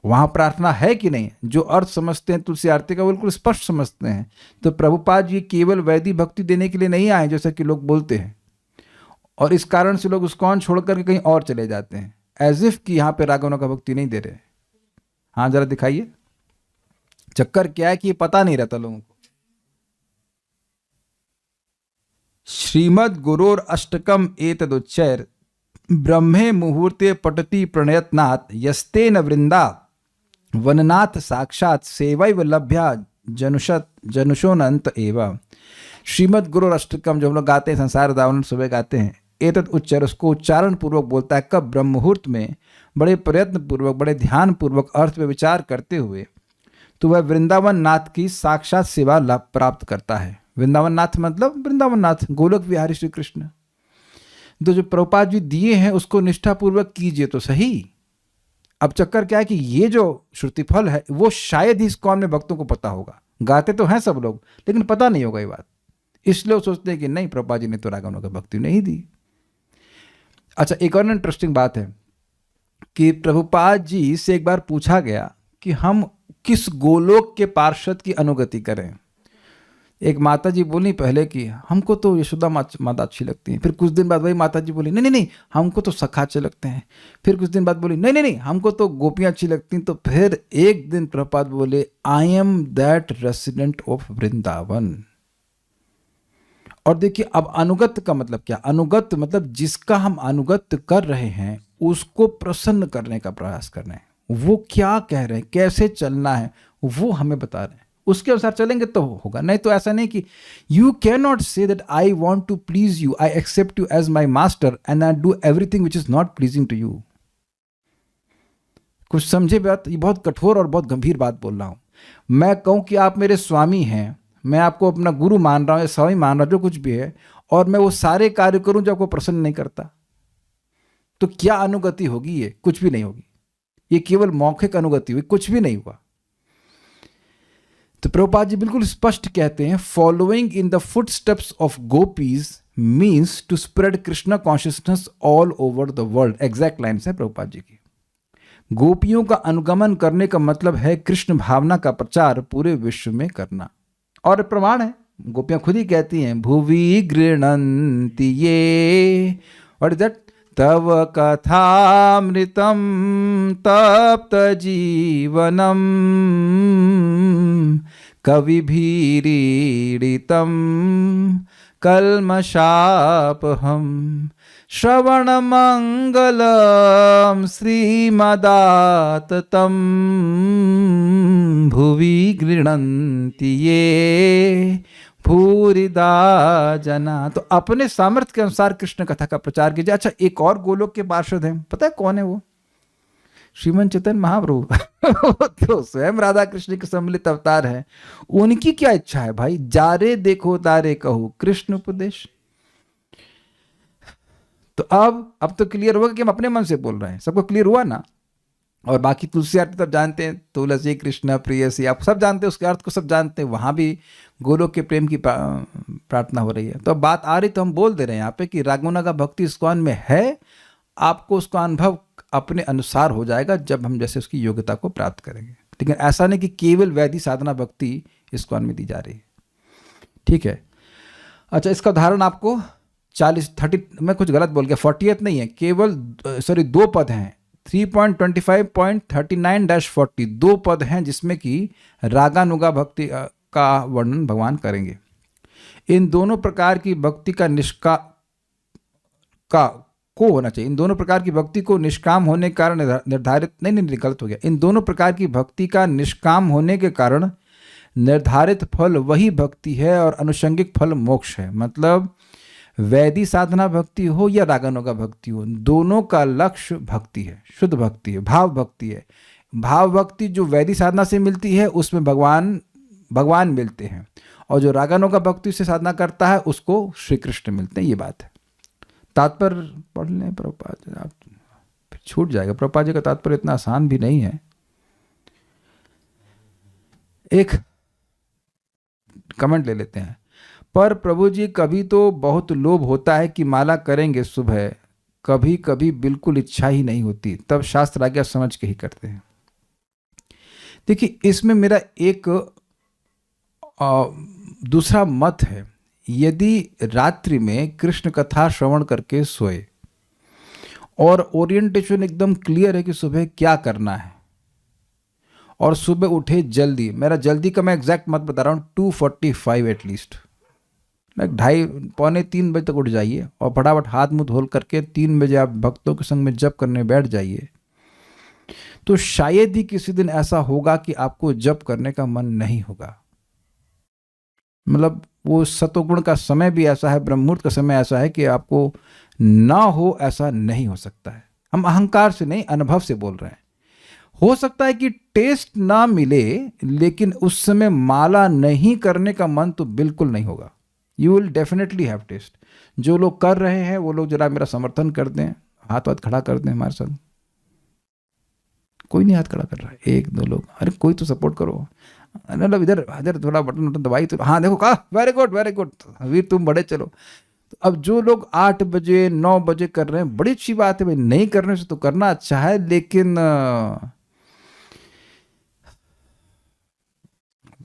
[SPEAKER 1] वहां प्रार्थना है कि नहीं? जो अर्थ समझते हैं तुलसी आरती का बिल्कुल स्पष्ट समझते हैं। तो प्रभुपाद जी केवल वैदिक भक्ति देने के लिए नहीं आए जैसा कि लोग बोलते हैं, और इस कारण से लोग इस्कॉन छोड़ करके कहीं और चले जाते हैं, एज इफ कि यहाँ पे रागानुगा भक्ति नहीं दे रहे। हाँ जरा दिखाइए। चक्कर क्या है कि ये पता नहीं रहता लोगों को। श्रीमद् गुरोर अष्टकम एतदुच्चैर ब्रह्मे मुहूर्ते पटति प्रणयतनात् यस्तेन वृंदा वननाथ साक्षात सेवैव लभ्या जनुषोनंत एवं। श्रीमद् गुरोर अष्टकम जो हम लोग गाते हैं, संसार दावन सुबह गाते हैं, एतद उच्चार, उसको उच्चारण पूर्वक बोलता है कब? ब्रह्म मुहूर्त में, बड़े प्रयत्न पूर्वक, बड़े ध्यान पूर्वक अर्थ पे विचार करते हुए, तो वह वृंदावन नाथ की साक्षात सेवा लाभ प्राप्त करता है। वृंदावन नाथ मतलब वृंदावन नाथ, गोलोक विहारी श्री कृष्ण। तो जो प्रभुपाद जी दिए हैं उसको निष्ठापूर्वक कीजिए तो सही। अब चक्कर क्या है कि ये जो श्रुतिफल है वो शायद ही इस्कॉन में भक्तों को पता होगा। गाते तो हैं सब लोग लेकिन पता नहीं होगा ये बात, इसलिए वो सोचते हैं कि नहीं प्रभुपाद जी ने तो रागम का भक्ति नहीं दी। अच्छा, एक और इंटरेस्टिंग बात है कि प्रभुपाद जी से एक बार पूछा गया कि हम किस गोलोक के पार्षद की अनुगति करें। एक माता जी बोली पहले कि हमको तो यशोदा माता अच्छी लगती है। फिर कुछ दिन बाद वही माता जी बोली नहीं नहीं नहीं हमको तो सखा अच्छे लगते हैं। फिर कुछ दिन बाद बोली नहीं नहीं नहीं हमको तो गोपियाँ अच्छी लगती हैं। तो फिर एक दिन प्रभुपाद बोले I am that resident of Vrindavan. और देखिए अब अनुगत का मतलब क्या? अनुगत मतलब जिसका हम अनुगत कर रहे हैं उसको प्रसन्न करने का प्रयास कर रहे हैं। वो क्या कह रहे हैं, कैसे चलना है, वो हमें बता रहे हैं, उसके अनुसार चलेंगे तो होगा। नहीं तो ऐसा नहीं कि you can not say that I want to please you, I accept you as my master and I do everything which is not pleasing to you. कुछ समझे बात? ये बहुत कठोर और बहुत गंभीर बात बोल रहा हूं। मैं कहूं कि आप मेरे स्वामी हैं, मैं आपको अपना गुरु मान रहा हूं या स्वामी मान रहा हूं, जो कुछ भी है, और मैं वो सारे कार्य करूं जो आपको प्रसन्न नहीं करता, तो क्या अनुगति होगी? ये कुछ भी नहीं होगी। ये केवल मौखिक अनुगति हुई, कुछ भी नहीं हुआ। तो प्रभुपाद जी बिल्कुल स्पष्ट कहते हैं following in the footsteps of gopis means to spread Krishna consciousness all over the world. Exact lines है प्रभुपाद जी की। गोपियों का अनुगमन करने का मतलब है कृष्ण भावना का प्रचार पूरे विश्व में करना। और प्रमाण है, गोपियां खुद ही कहती हैं भुवि गृह्णन्ति ये, व्हाट इज दैट? तव कथामृतम तप्त जीवनम कविभिरीडितम कल्मषापहम श्रवणमंगलम श्रीमदाततम भुवि गृह्णन्ति ये भूरिदा जना। तो अपने सामर्थ्य के अनुसार कृष्ण कथा का प्रचार कीजिए। अच्छा, एक और गोलोक के पार्षद हैं, पता है कौन है वो? श्रीमन चैतन्य महाप्रभु। तो स्वयं राधा कृष्ण के सम्मिलित अवतार है। उनकी क्या इच्छा है भाई? जारे देखो तारे कहो कृष्ण उपदेश। तो अब तो क्लियर होगा कि हम अपने मन से बोल रहे हैं। सबको क्लियर हुआ ना? और बाकी तुलसी आरती तब जानते हैं, तुलसी कृष्ण प्रियसी, आप सब जानते हैं, उसके अर्थ को सब जानते हैं। वहां भी गोलोक के प्रेम की प्रार्थना हो रही है। तो अब बात आ रही तो हम बोल दे रहे हैं यहाँ पे कि रागमुना का भक्ति इस्कॉन में है। आपको उसका अनुभव अपने अनुसार हो जाएगा जब हम जैसे उसकी योग्यता को प्राप्त करेंगे। लेकिन ऐसा नहीं कि केवल वैदिक साधना भक्ति इस्कॉन में दी जा रही है। ठीक है। अच्छा, इसका उदाहरण आपको 30 मैं कुछ गलत बोल गया, 40th नहीं है, केवल दो पद हैं, 3.25.39-40 दो पद हैं जिसमें कि रागानुगा भक्ति का वर्णन भगवान करेंगे। इन दोनों प्रकार की भक्ति को होना चाहिए। इन दोनों प्रकार की भक्ति को निष्काम होने के कारण निर्धारित नहीं गलत हो गया। इन दोनों प्रकार की भक्ति का निष्काम होने के कारण निर्धारित फल वही भक्ति है और अनुषंगिक फल मोक्ष है। मतलब वैदिक साधना भक्ति हो या रागानुगा भक्ति हो, दोनों का लक्ष्य भक्ति है, शुद्ध भक्ति है, भाव भक्ति है। भाव भक्ति जो वैदिक साधना से मिलती है उसमें भगवान मिलते हैं, और जो रागानुगा भक्ति से साधना करता है उसको श्री कृष्ण मिलते हैं। ये बात है। तात्पर्य पढ़ लें प्रभुपाद जी, आप फिर छूट जाएगा। प्रभुपाद जी का तात्पर्य इतना आसान भी नहीं है। एक कमेंट ले लेते हैं। पर प्रभु जी कभी तो बहुत लोभ होता है कि माला करेंगे सुबह, कभी कभी बिल्कुल इच्छा ही नहीं होती, तब शास्त्र आज्ञा समझ के ही करते हैं। देखिए, इसमें मेरा एक दूसरा मत है। यदि रात्रि में कृष्ण कथा श्रवण करके सोए और ओरिएंटेशन एकदम क्लियर है कि सुबह क्या करना है, और सुबह उठे जल्दी, मेरा जल्दी का मैं एग्जैक्ट मत बता रहा हूँ, 2:45 एटलीस्ट, लाइक 2:30-3 बजे तक उठ जाइए और फटाफट हाथ मुंह धोल करके 3 बजे आप भक्तों के संग में जप करने बैठ जाइए। तो शायद ही किसी दिन ऐसा होगा कि आपको जप करने का मन नहीं होगा। मतलब वो सतोगुण का समय भी ऐसा है, ब्रह्म मुहूर्त का समय ऐसा है कि आपको ना हो ऐसा नहीं हो सकता है। हम अहंकार से नहीं, अनुभव से बोल रहे हैं। हो सकता है कि टेस्ट ना मिले, लेकिन उस समय माला नहीं करने का मन तो बिल्कुल नहीं होगा। You will definitely have taste. जो लोग कर रहे हैं वो लोग जरा मेरा समर्थन कर दें, हाथ वाथ खड़ा कर दें हमारे साथ। कोई नहीं हाथ खड़ा कर रहा है, 1-2 लोग, अरे कोई तो सपोर्ट करो। मतलब इधर इधर थोड़ा बटन दबाई तो, हाँ देखो, कहा वेरी गुड वेरी गुड वीर, तुम बड़े चलो। तो अब जो लोग 8 बजे 9 बजे कर रहे हैं, बड़ी अच्छी बात है भाई, नहीं करने से तो करना अच्छा है, लेकिन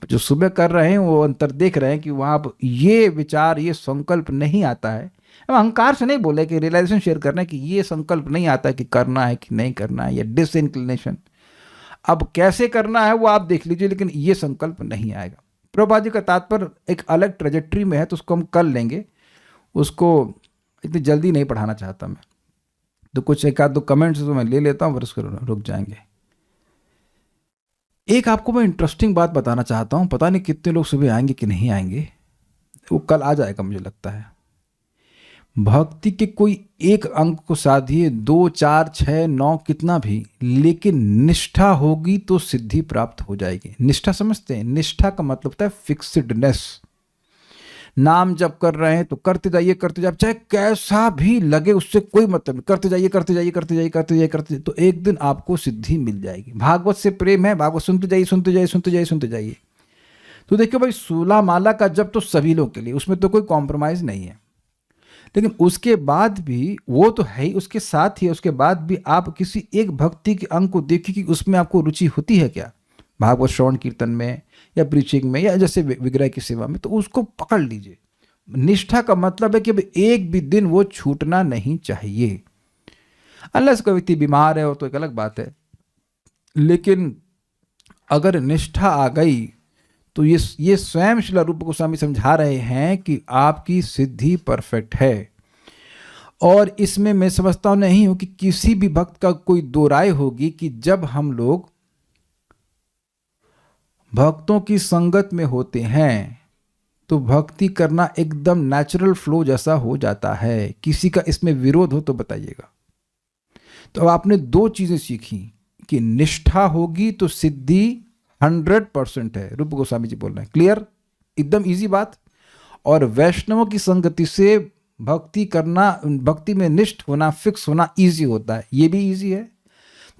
[SPEAKER 1] जो सुबह कर रहे हैं वो अंतर देख रहे हैं कि वहाँ ये विचार, ये संकल्प नहीं आता है। हम अहंकार से नहीं बोले कि रियलाइजेशन शेयर करना है कि ये संकल्प नहीं आता है कि करना है कि नहीं करना है, या डिसइंक्लिनेशन। अब कैसे करना है वो आप देख लीजिए, लेकिन ये संकल्प नहीं आएगा। प्रभुपाद जी का तात्पर्य एक अलग ट्रेजेक्ट्री में है, तो उसको हम कर लेंगे, उसको इतनी जल्दी नहीं पढ़ाना चाहता मैं। तो कुछ 1-2 कमेंट्स तो मैं ले लेता हूँ, फिर उसको रुक जाएंगे। एक आपको मैं इंटरेस्टिंग बात बताना चाहता हूँ, पता नहीं कितने लोग सुबह आएंगे कि नहीं आएंगे, वो कल आ जाएगा मुझे लगता है। भक्ति के कोई एक अंक को साधिए, 2, 4, 6, 9 कितना भी, लेकिन निष्ठा होगी तो सिद्धि प्राप्त हो जाएगी। निष्ठा समझते हैं? निष्ठा का मतलब होता है फिक्स्डनेस। नाम जप कर रहे हैं तो करते जाइए करते जाइए, चाहे कैसा भी लगे उससे कोई मतलब नहीं, करते जाइए करते जाइए करते जाइए करते जाइए करते जाइए, तो एक दिन आपको सिद्धि मिल जाएगी। भागवत से प्रेम है, भागवत सुनते जाइए सुनते जाइए सुनते जाइए सुनते जाइए। तो देखिए भाई, 16 माला का जप तो सभी लोग के लिए, उसमें तो कोई कॉम्प्रोमाइज नहीं है। लेकिन उसके बाद भी वो तो है ही, उसके साथ ही उसके बाद भी आप किसी एक भक्ति के अंग को देखिए कि उसमें आपको रुचि होती है क्या, भागवत श्रवण कीर्तन में या प्रीचिंग में या जैसे विग्रह की सेवा में, तो उसको पकड़ लीजिए। निष्ठा का मतलब है कि एक भी दिन वो छूटना नहीं चाहिए। अनलेस कोई व्यक्ति बीमार है, वो तो एक अलग बात है, लेकिन अगर निष्ठा आ गई तो ये स्वयं श्रील रूप गोस्वामी समझा रहे हैं कि आपकी सिद्धि परफेक्ट है। और इसमें मैं समझता हूं नहीं हूं कि किसी भी भक्त का कोई दो राय होगी कि जब हम लोग भक्तों की संगत में होते हैं तो भक्ति करना एकदम नेचुरल फ्लो जैसा हो जाता है। किसी का इसमें विरोध हो तो बताइएगा। तो अब आपने 2 चीजें सीखी कि निष्ठा होगी तो सिद्धि 100% है, रूप गोस्वामी जी बोल रहे हैं, क्लियर, एकदम इजी बात। और वैष्णवों की संगति से भक्ति करना, भक्ति में निष्ठ होना, फिक्स होना इजी होता है, ये भी इजी है।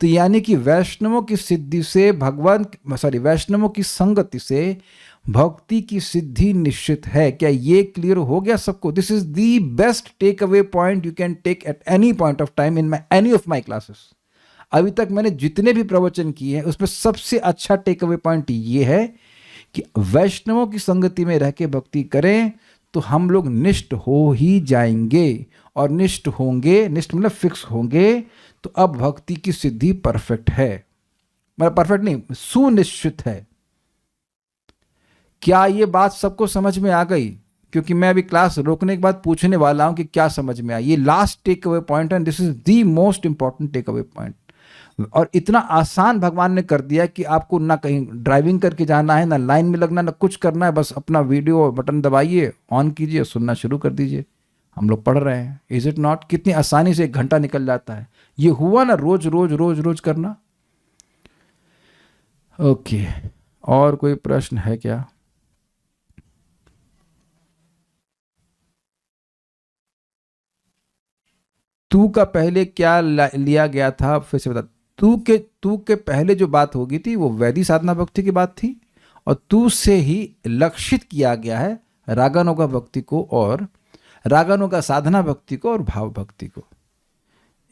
[SPEAKER 1] तो यानी कि वैष्णवों की सिद्धि से वैष्णवों की संगति से भक्ति की सिद्धि निश्चित है। क्या ये क्लियर हो गया सबको? This is the best take away point you can take at any point of time in any of my classes. अभी तक मैंने जितने भी प्रवचन किए हैं उसमें सबसे अच्छा टेक अवे पॉइंट ये है कि वैष्णवों की संगति में रह के भक्ति करें तो हम लोग निष्ठ हो ही जाएंगे। और निष्ठ होंगे, निष्ठ मतलब फिक्स होंगे, तो अब भक्ति की सिद्धि परफेक्ट है। मतलब परफेक्ट नहीं, सुनिश्चित है। क्या ये बात सबको समझ में आ गई? क्योंकि मैं अभी क्लास रोकने के बाद पूछने वाला हूं कि क्या समझ में आया। ये लास्ट टेक अवे पॉइंट है, this is the most important take away point. और इतना आसान भगवान ने कर दिया कि आपको ना कहीं ड्राइविंग करके जाना है, ना लाइन में लगना, ना कुछ करना है, बस अपना वीडियो बटन दबाइए, ऑन कीजिए, सुनना शुरू कर दीजिए। हम लोग पढ़ रहे हैं, इज इट नॉट? कितनी आसानी से 1 घंटा निकल जाता है। ये हुआ ना रोज रोज रोज रोज करना। ओके, और कोई प्रश्न है क्या? तू का पहले क्या लिया गया था, फिर से बता। तू के पहले जो बात होगी थी वो वैदिक साधना भक्ति की बात थी, और तू से ही लक्षित किया गया है रागानुगा भक्ति को, और रागानुगा साधना भक्ति को, और भाव भक्ति को।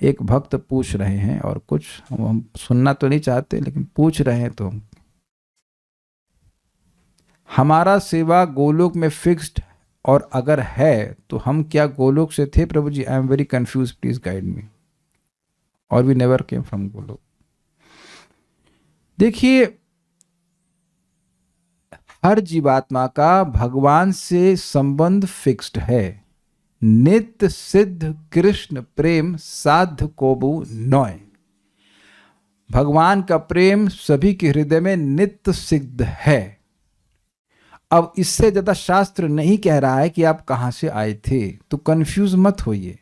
[SPEAKER 1] एक भक्त पूछ रहे हैं, और कुछ हम सुनना तो नहीं चाहते लेकिन पूछ रहे हैं, तो हमारा सेवा गोलोक में फिक्स्ड, और अगर है तो हम क्या गोलोक से थे प्रभु जी? I am very confuse, please guide me. और we never came from Golok. देखिए, हर जीवात्मा का भगवान से संबंध फिक्स्ड है। नित्य सिद्ध कृष्ण प्रेम साध कोबू नॉय। भगवान का प्रेम सभी के हृदय में नित्य सिद्ध है। अब इससे ज्यादा शास्त्र नहीं कह रहा है कि आप कहां से आए थे, तो कंफ्यूज मत होइए।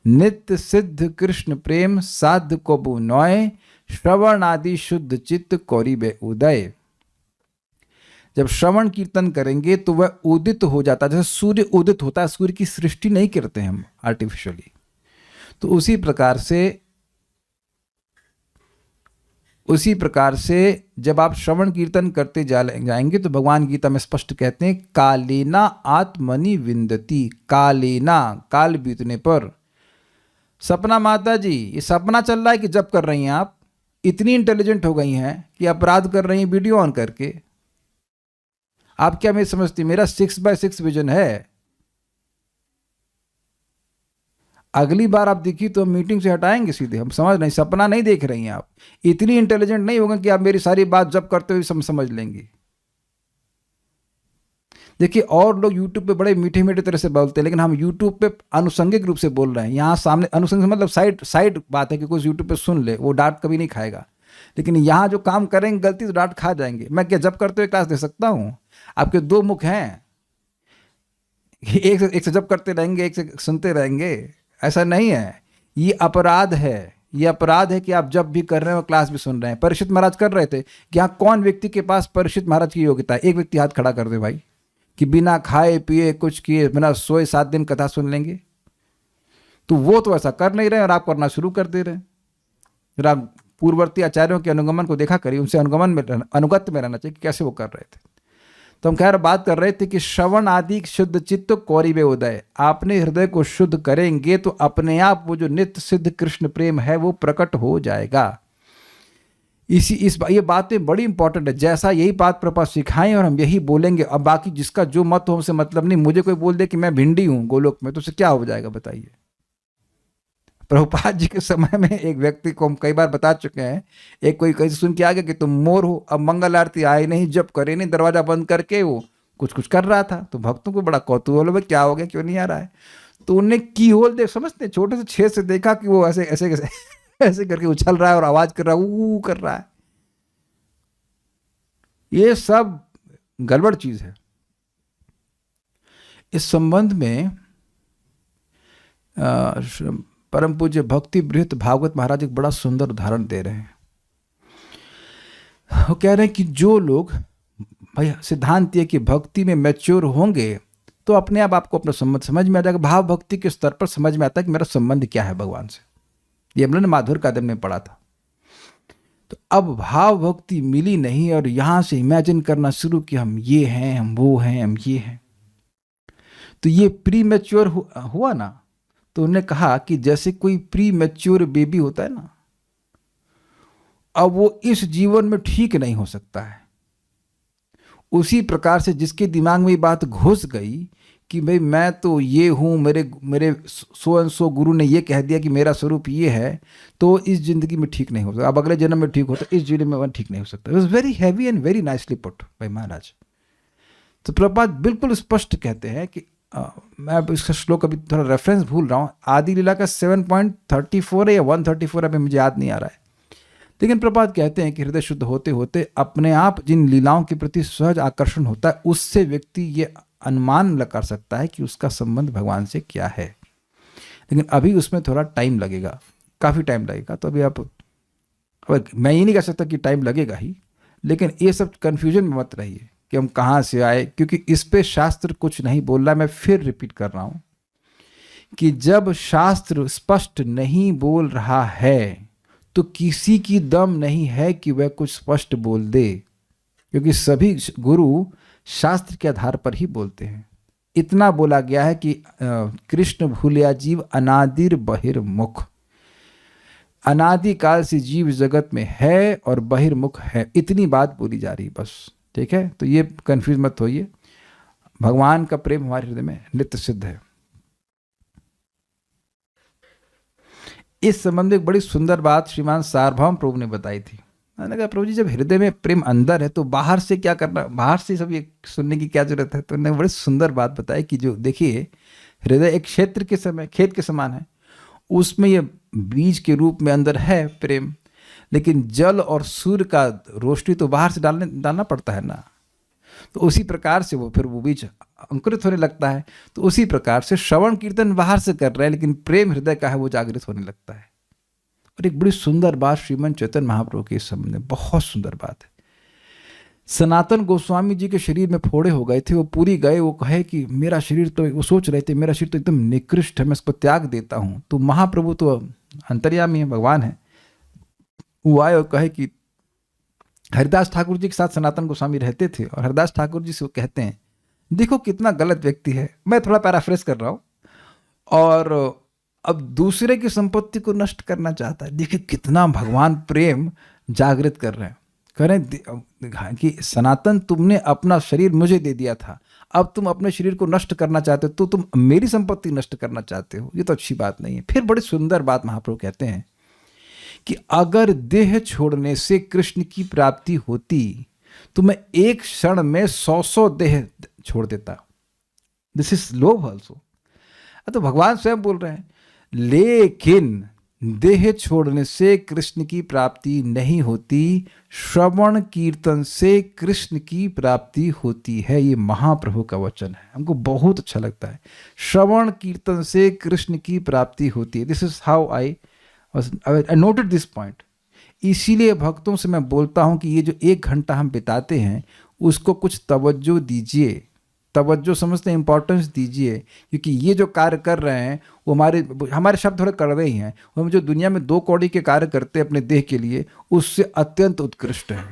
[SPEAKER 1] नित्य सिद्ध कृष्ण प्रेम साध कोबू नॉय, श्रवण आदि शुद्ध चित्त कौरिबे उदय। जब श्रवण कीर्तन करेंगे तो वह उदित हो जाता है, जैसे सूर्य उदित होता है। सूर्य की सृष्टि नहीं करते हम आर्टिफिशियली, तो उसी प्रकार से जब आप श्रवण कीर्तन करते जाएंगे तो भगवान गीता में स्पष्ट कहते हैं, कालेना आत्मनि विंदति। कालेना, काल बीतने पर। सपना माता जी, ये सपना चल रहा है कि जब कर रही हैं आप? इतनी इंटेलिजेंट हो गई हैं कि अपराध कर रही हैं वीडियो ऑन करके। आप क्या मैं समझती, मेरा 6x6 विजन है। अगली बार आप दिखी तो हम मीटिंग से हटाएंगे सीधे। हम समझ नहीं, सपना नहीं देख रही हैं आप। इतनी इंटेलिजेंट नहीं होगा कि आप मेरी सारी बात जब करते हुए समझ लेंगी। देखिए, और लोग यूट्यूब पे बड़े मीठे मीठे तरह से बोलते हैं, लेकिन हम यूट्यूब पे अनुसंगिक रूप से बोल रहे हैं। यहाँ सामने अनुसंगिक मतलब साइड बात है कि कोई यूट्यूब पे सुन ले, वो डांट कभी नहीं खाएगा। लेकिन यहाँ जो काम करेंगे गलती तो डांट खा जाएंगे। मैं क्या जब करते हुए क्लास दे सकता हूँ? आपके दो मुख हैं, एक से जब करते रहेंगे, एक से सुनते रहेंगे, ऐसा नहीं है। ये अपराध है। ये अपराध है कि आप जब भी कर रहे हैं और क्लास भी सुन रहे हैं। परीक्षित महाराज कर रहे थे। यहाँ कौन व्यक्ति के पास परीक्षित महाराज की योग्यता है? एक व्यक्ति हाथ खड़ा कर दे भाई, कि बिना खाए पिए कुछ किए बिना सोए 7 दिन कथा सुन लेंगे। तो वो तो ऐसा कर नहीं रहे और आप करना शुरू कर दे रहे हैं। फिर आप पूर्ववर्ती आचार्यों के अनुगमन को देखा करिए, उनसे अनुगत्य में रहना चाहिए कि कैसे वो कर रहे थे। तो हम खैर बात कर रहे थे कि श्रवण आदि शुद्ध चित्त कौरिबे उदय। आपने हृदय को शुद्ध करेंगे तो अपने आप वो जो नित्य सिद्ध कृष्ण प्रेम है वो प्रकट हो जाएगा। ये बातें बड़ी इंपॉर्टेंट है। जैसा यही बात प्रभुपाद सिखाएं और हम यही बोलेंगे। अब बाकी जिसका जो मत हो हमसे मतलब नहीं। मुझे कोई बोल दे कि मैं भिंडी हूं गोलोक में, तो उससे क्या हो जाएगा बताइए? प्रभुपाद जी के समय में एक व्यक्ति को हम कई बार बता चुके हैं, एक कोई कहीं सुन के आ गया कि तुम मोर हो। अब मंगल आरती आए नहीं, जब करे नहीं, दरवाजा बंद करके वो कुछ कर रहा था। तो भक्तों को बड़ा कौतूहल हो, क्या हो गया, क्यों नहीं आ रहा है? तो उन्हें की होल देख, समझते छोटे से छेद से देखा कि वो ऐसे ऐसे ऐसे ऐसे करके उछल रहा है और आवाज कर रहा है, ऊ कर रहा है। ये सब गड़बड़ चीज है। इस संबंध में परम पूज्य भक्ति बृहत भागवत महाराज एक बड़ा सुंदर उदाहरण दे रहे हैं। वो कह रहे हैं कि जो लोग, भाई सिद्धांत ये कि भक्ति में मैच्योर होंगे तो अपने आप आपको अपना संबंध समझ में आ जाएगा। भाव भक्ति के स्तर पर समझ में आता है कि मेरा संबंध क्या है भगवान से। ये हम लोगों ने माधुर कादम्ब में पढ़ा था। तो अब भाव भक्ति मिली नहीं और यहां से इमेजिन करना शुरू कि हम ये हैं, हम वो हैं, हम ये हैं, तो ये प्री मैच्योर हुआ ना। तो उन्होंने कहा कि जैसे कोई प्री मैच्योर बेबी होता है ना, अब वो इस जीवन में ठीक नहीं हो सकता है। उसी प्रकार से जिसके दिमाग में ये बात घुस गई कि भाई मैं तो ये हूँ, मेरे सो एंड सो गुरु ने ये कह दिया कि मेरा स्वरूप ये है, तो इस जिंदगी में ठीक नहीं हो सकता। अब अगले जन्म में ठीक होता, इस जन्म में ठीक नहीं हो सकता। It was very heavy and very nicely put by महाराज। तो प्रभुपाद बिल्कुल स्पष्ट कहते हैं कि मैं अब इसका श्लोक अभी थोड़ा रेफरेंस भूल रहा हूँ, आदि लीला का 7.34 है या 134, अभी मुझे याद नहीं आ रहा है। लेकिन प्रभुपाद कहते हैं कि हृदय शुद्ध होते होते अपने आप जिन लीलाओं के प्रति सहज आकर्षण होता है, उससे व्यक्ति ये अनुमान कर सकता है कि उसका संबंध भगवान से क्या है। लेकिन अभी उसमें थोड़ा टाइम लगेगा, काफ़ी टाइम लगेगा। तो अभी आप, मैं ये नहीं कह सकता कि टाइम लगेगा ही, लेकिन ये सब कन्फ्यूजन में मत रहिए कि हम कहाँ से आए, क्योंकि इस पे शास्त्र कुछ नहीं बोल रहा है। मैं फिर रिपीट कर रहा हूँ कि जब शास्त्र स्पष्ट नहीं बोल रहा है तो किसी की दम नहीं है कि वह कुछ स्पष्ट बोल दे, क्योंकि सभी गुरु शास्त्र के आधार पर ही बोलते हैं। इतना बोला गया है कि कृष्ण भूलिया जीव अनादिर बहिर्मुख, अनादिकाल से जीव जगत में है और बहिर्मुख है, इतनी बात बोली जा रही बस। ठीक है, तो ये कंफ्यूज मत होइए। भगवान का प्रेम हमारे हृदय में नित्य सिद्ध है। इस संबंध में एक बड़ी सुंदर बात श्रीमान सार्वभौम प्रभु ने बताई थी। मैंने कहा प्रभु जी जब हृदय में प्रेम अंदर है तो बाहर से क्या करना, बाहर से सब ये सुनने की क्या जरूरत है। तो उन्होंने बड़ी सुंदर बात बताई कि जो देखिए हृदय एक क्षेत्र के समय खेत के समान है, उसमें ये बीज के रूप में अंदर है प्रेम, लेकिन जल और सूर्य का रोशनी तो बाहर से डालना पड़ता है ना। तो उसी प्रकार से वो फिर वो बीज अंकुरित होने लगता है। तो उसी प्रकार से श्रवण कीर्तन बाहर से कर रहे हैं, लेकिन प्रेम हृदय का है वो जागृत होने लगता है। और एक बड़ी सुंदर बात श्रीमन चैतन्य महाप्रभु के इस संबंध में, बहुत सुंदर बात है। सनातन गोस्वामी जी के शरीर में फोड़े हो गए थे, वो पूरी गए, वो कहे कि मेरा शरीर तो, वो सोच रहे थे मेरा शरीर तो एकदम निकृष्ट है, मैं इसको त्याग देता हूँ। तो महाप्रभु तो अंतर्यामी है, भगवान है, वो आए और कहे कि हरिदास ठाकुर जी के साथ सनातन गोस्वामी रहते थे, और हरिदास ठाकुर जी से वो कहते हैं देखो कितना गलत व्यक्ति है, मैं थोड़ा पैराफ्रेज कर रहा हूँ, और अब दूसरे की संपत्ति को नष्ट करना चाहता है। देखिए कितना भगवान प्रेम जागृत कर रहे हैं। करें कि सनातन तुमने अपना शरीर मुझे दे दिया था, अब तुम अपने शरीर को नष्ट करना चाहते हो, तो तुम मेरी संपत्ति नष्ट करना चाहते हो, ये तो अच्छी बात नहीं है। फिर बड़ी सुंदर बात महाप्रभु कहते हैं कि अगर देह छोड़ने से कृष्ण की प्राप्ति होती तो मैं एक क्षण में 100 देह छोड़ देता। दिस इज लोभ ऑल्सो। तो भगवान स्वयं बोल रहे हैं लेकिन देह छोड़ने से कृष्ण की प्राप्ति नहीं होती, श्रवण कीर्तन से कृष्ण की प्राप्ति होती है। ये महाप्रभु का वचन है, हमको बहुत अच्छा लगता है। श्रवण कीर्तन से कृष्ण की प्राप्ति होती है। This is how I noted this point. इसीलिए भक्तों से मैं बोलता हूं कि ये जो 1 घंटा हम बिताते हैं उसको कुछ तवज्जो दीजिए, तवज्जो समझते हैं, इंपॉर्टेंस दीजिए, क्योंकि ये जो कार्य कर रहे हैं वो हमारे शब्द थोड़े कड़वे ही हैं, हम जो दुनिया में 2 कौड़ी के कार्य करते हैं अपने देह के लिए उससे अत्यंत उत्कृष्ट है।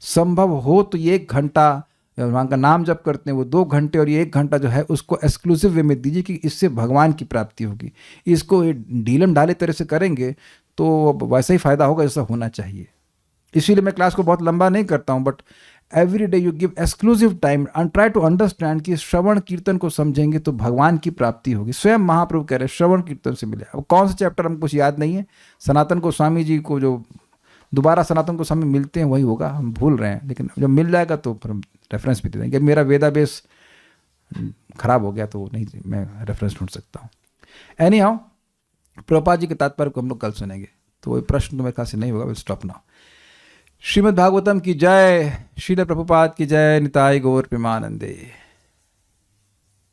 [SPEAKER 1] संभव हो तो ये 1 घंटा भगवान का नाम जप करते हैं वो 2 घंटे, और ये 1 घंटा जो है उसको एक्सक्लूसिव वे में दीजिए कि इससे भगवान की प्राप्ति होगी। इसको ढीलम ढाले तरह से करेंगे तो वैसा ही फायदा होगा जैसा होना चाहिए। इसीलिए मैं क्लास को बहुत लंबा नहीं करता हूँ, but every day you give exclusive time and try to understand कि श्रवण कीर्तन को समझेंगे तो भगवान की प्राप्ति होगी। स्वयं महाप्रभु कह रहे हैं श्रवण कीर्तन से मिले। अब कौन सा चैप्टर हमको कुछ याद नहीं है, सनातन गोस्वामी जी को जो दोबारा सनातन गोस्वामी मिलते हैं वही होगा, हम भूल रहे हैं, लेकिन जब मिल जाएगा तो फिर हम रेफरेंस भी दे देंगे। मेरा वेदाबेस खराब हो गया तो नहीं, मैं रेफरेंस ढूंढ सकता हूँ। एनी हाउ प्रभुपाद जी के तात्पर्य को हम लोग कल सुनेंगे, तो वही प्रश्न तो मेरे ख्याल से नहीं होगा। Will stop now. Shrimad Bhagavatam की जय, श्रील प्रभुपाद की जय, निताय गौर प्रेमानंदे।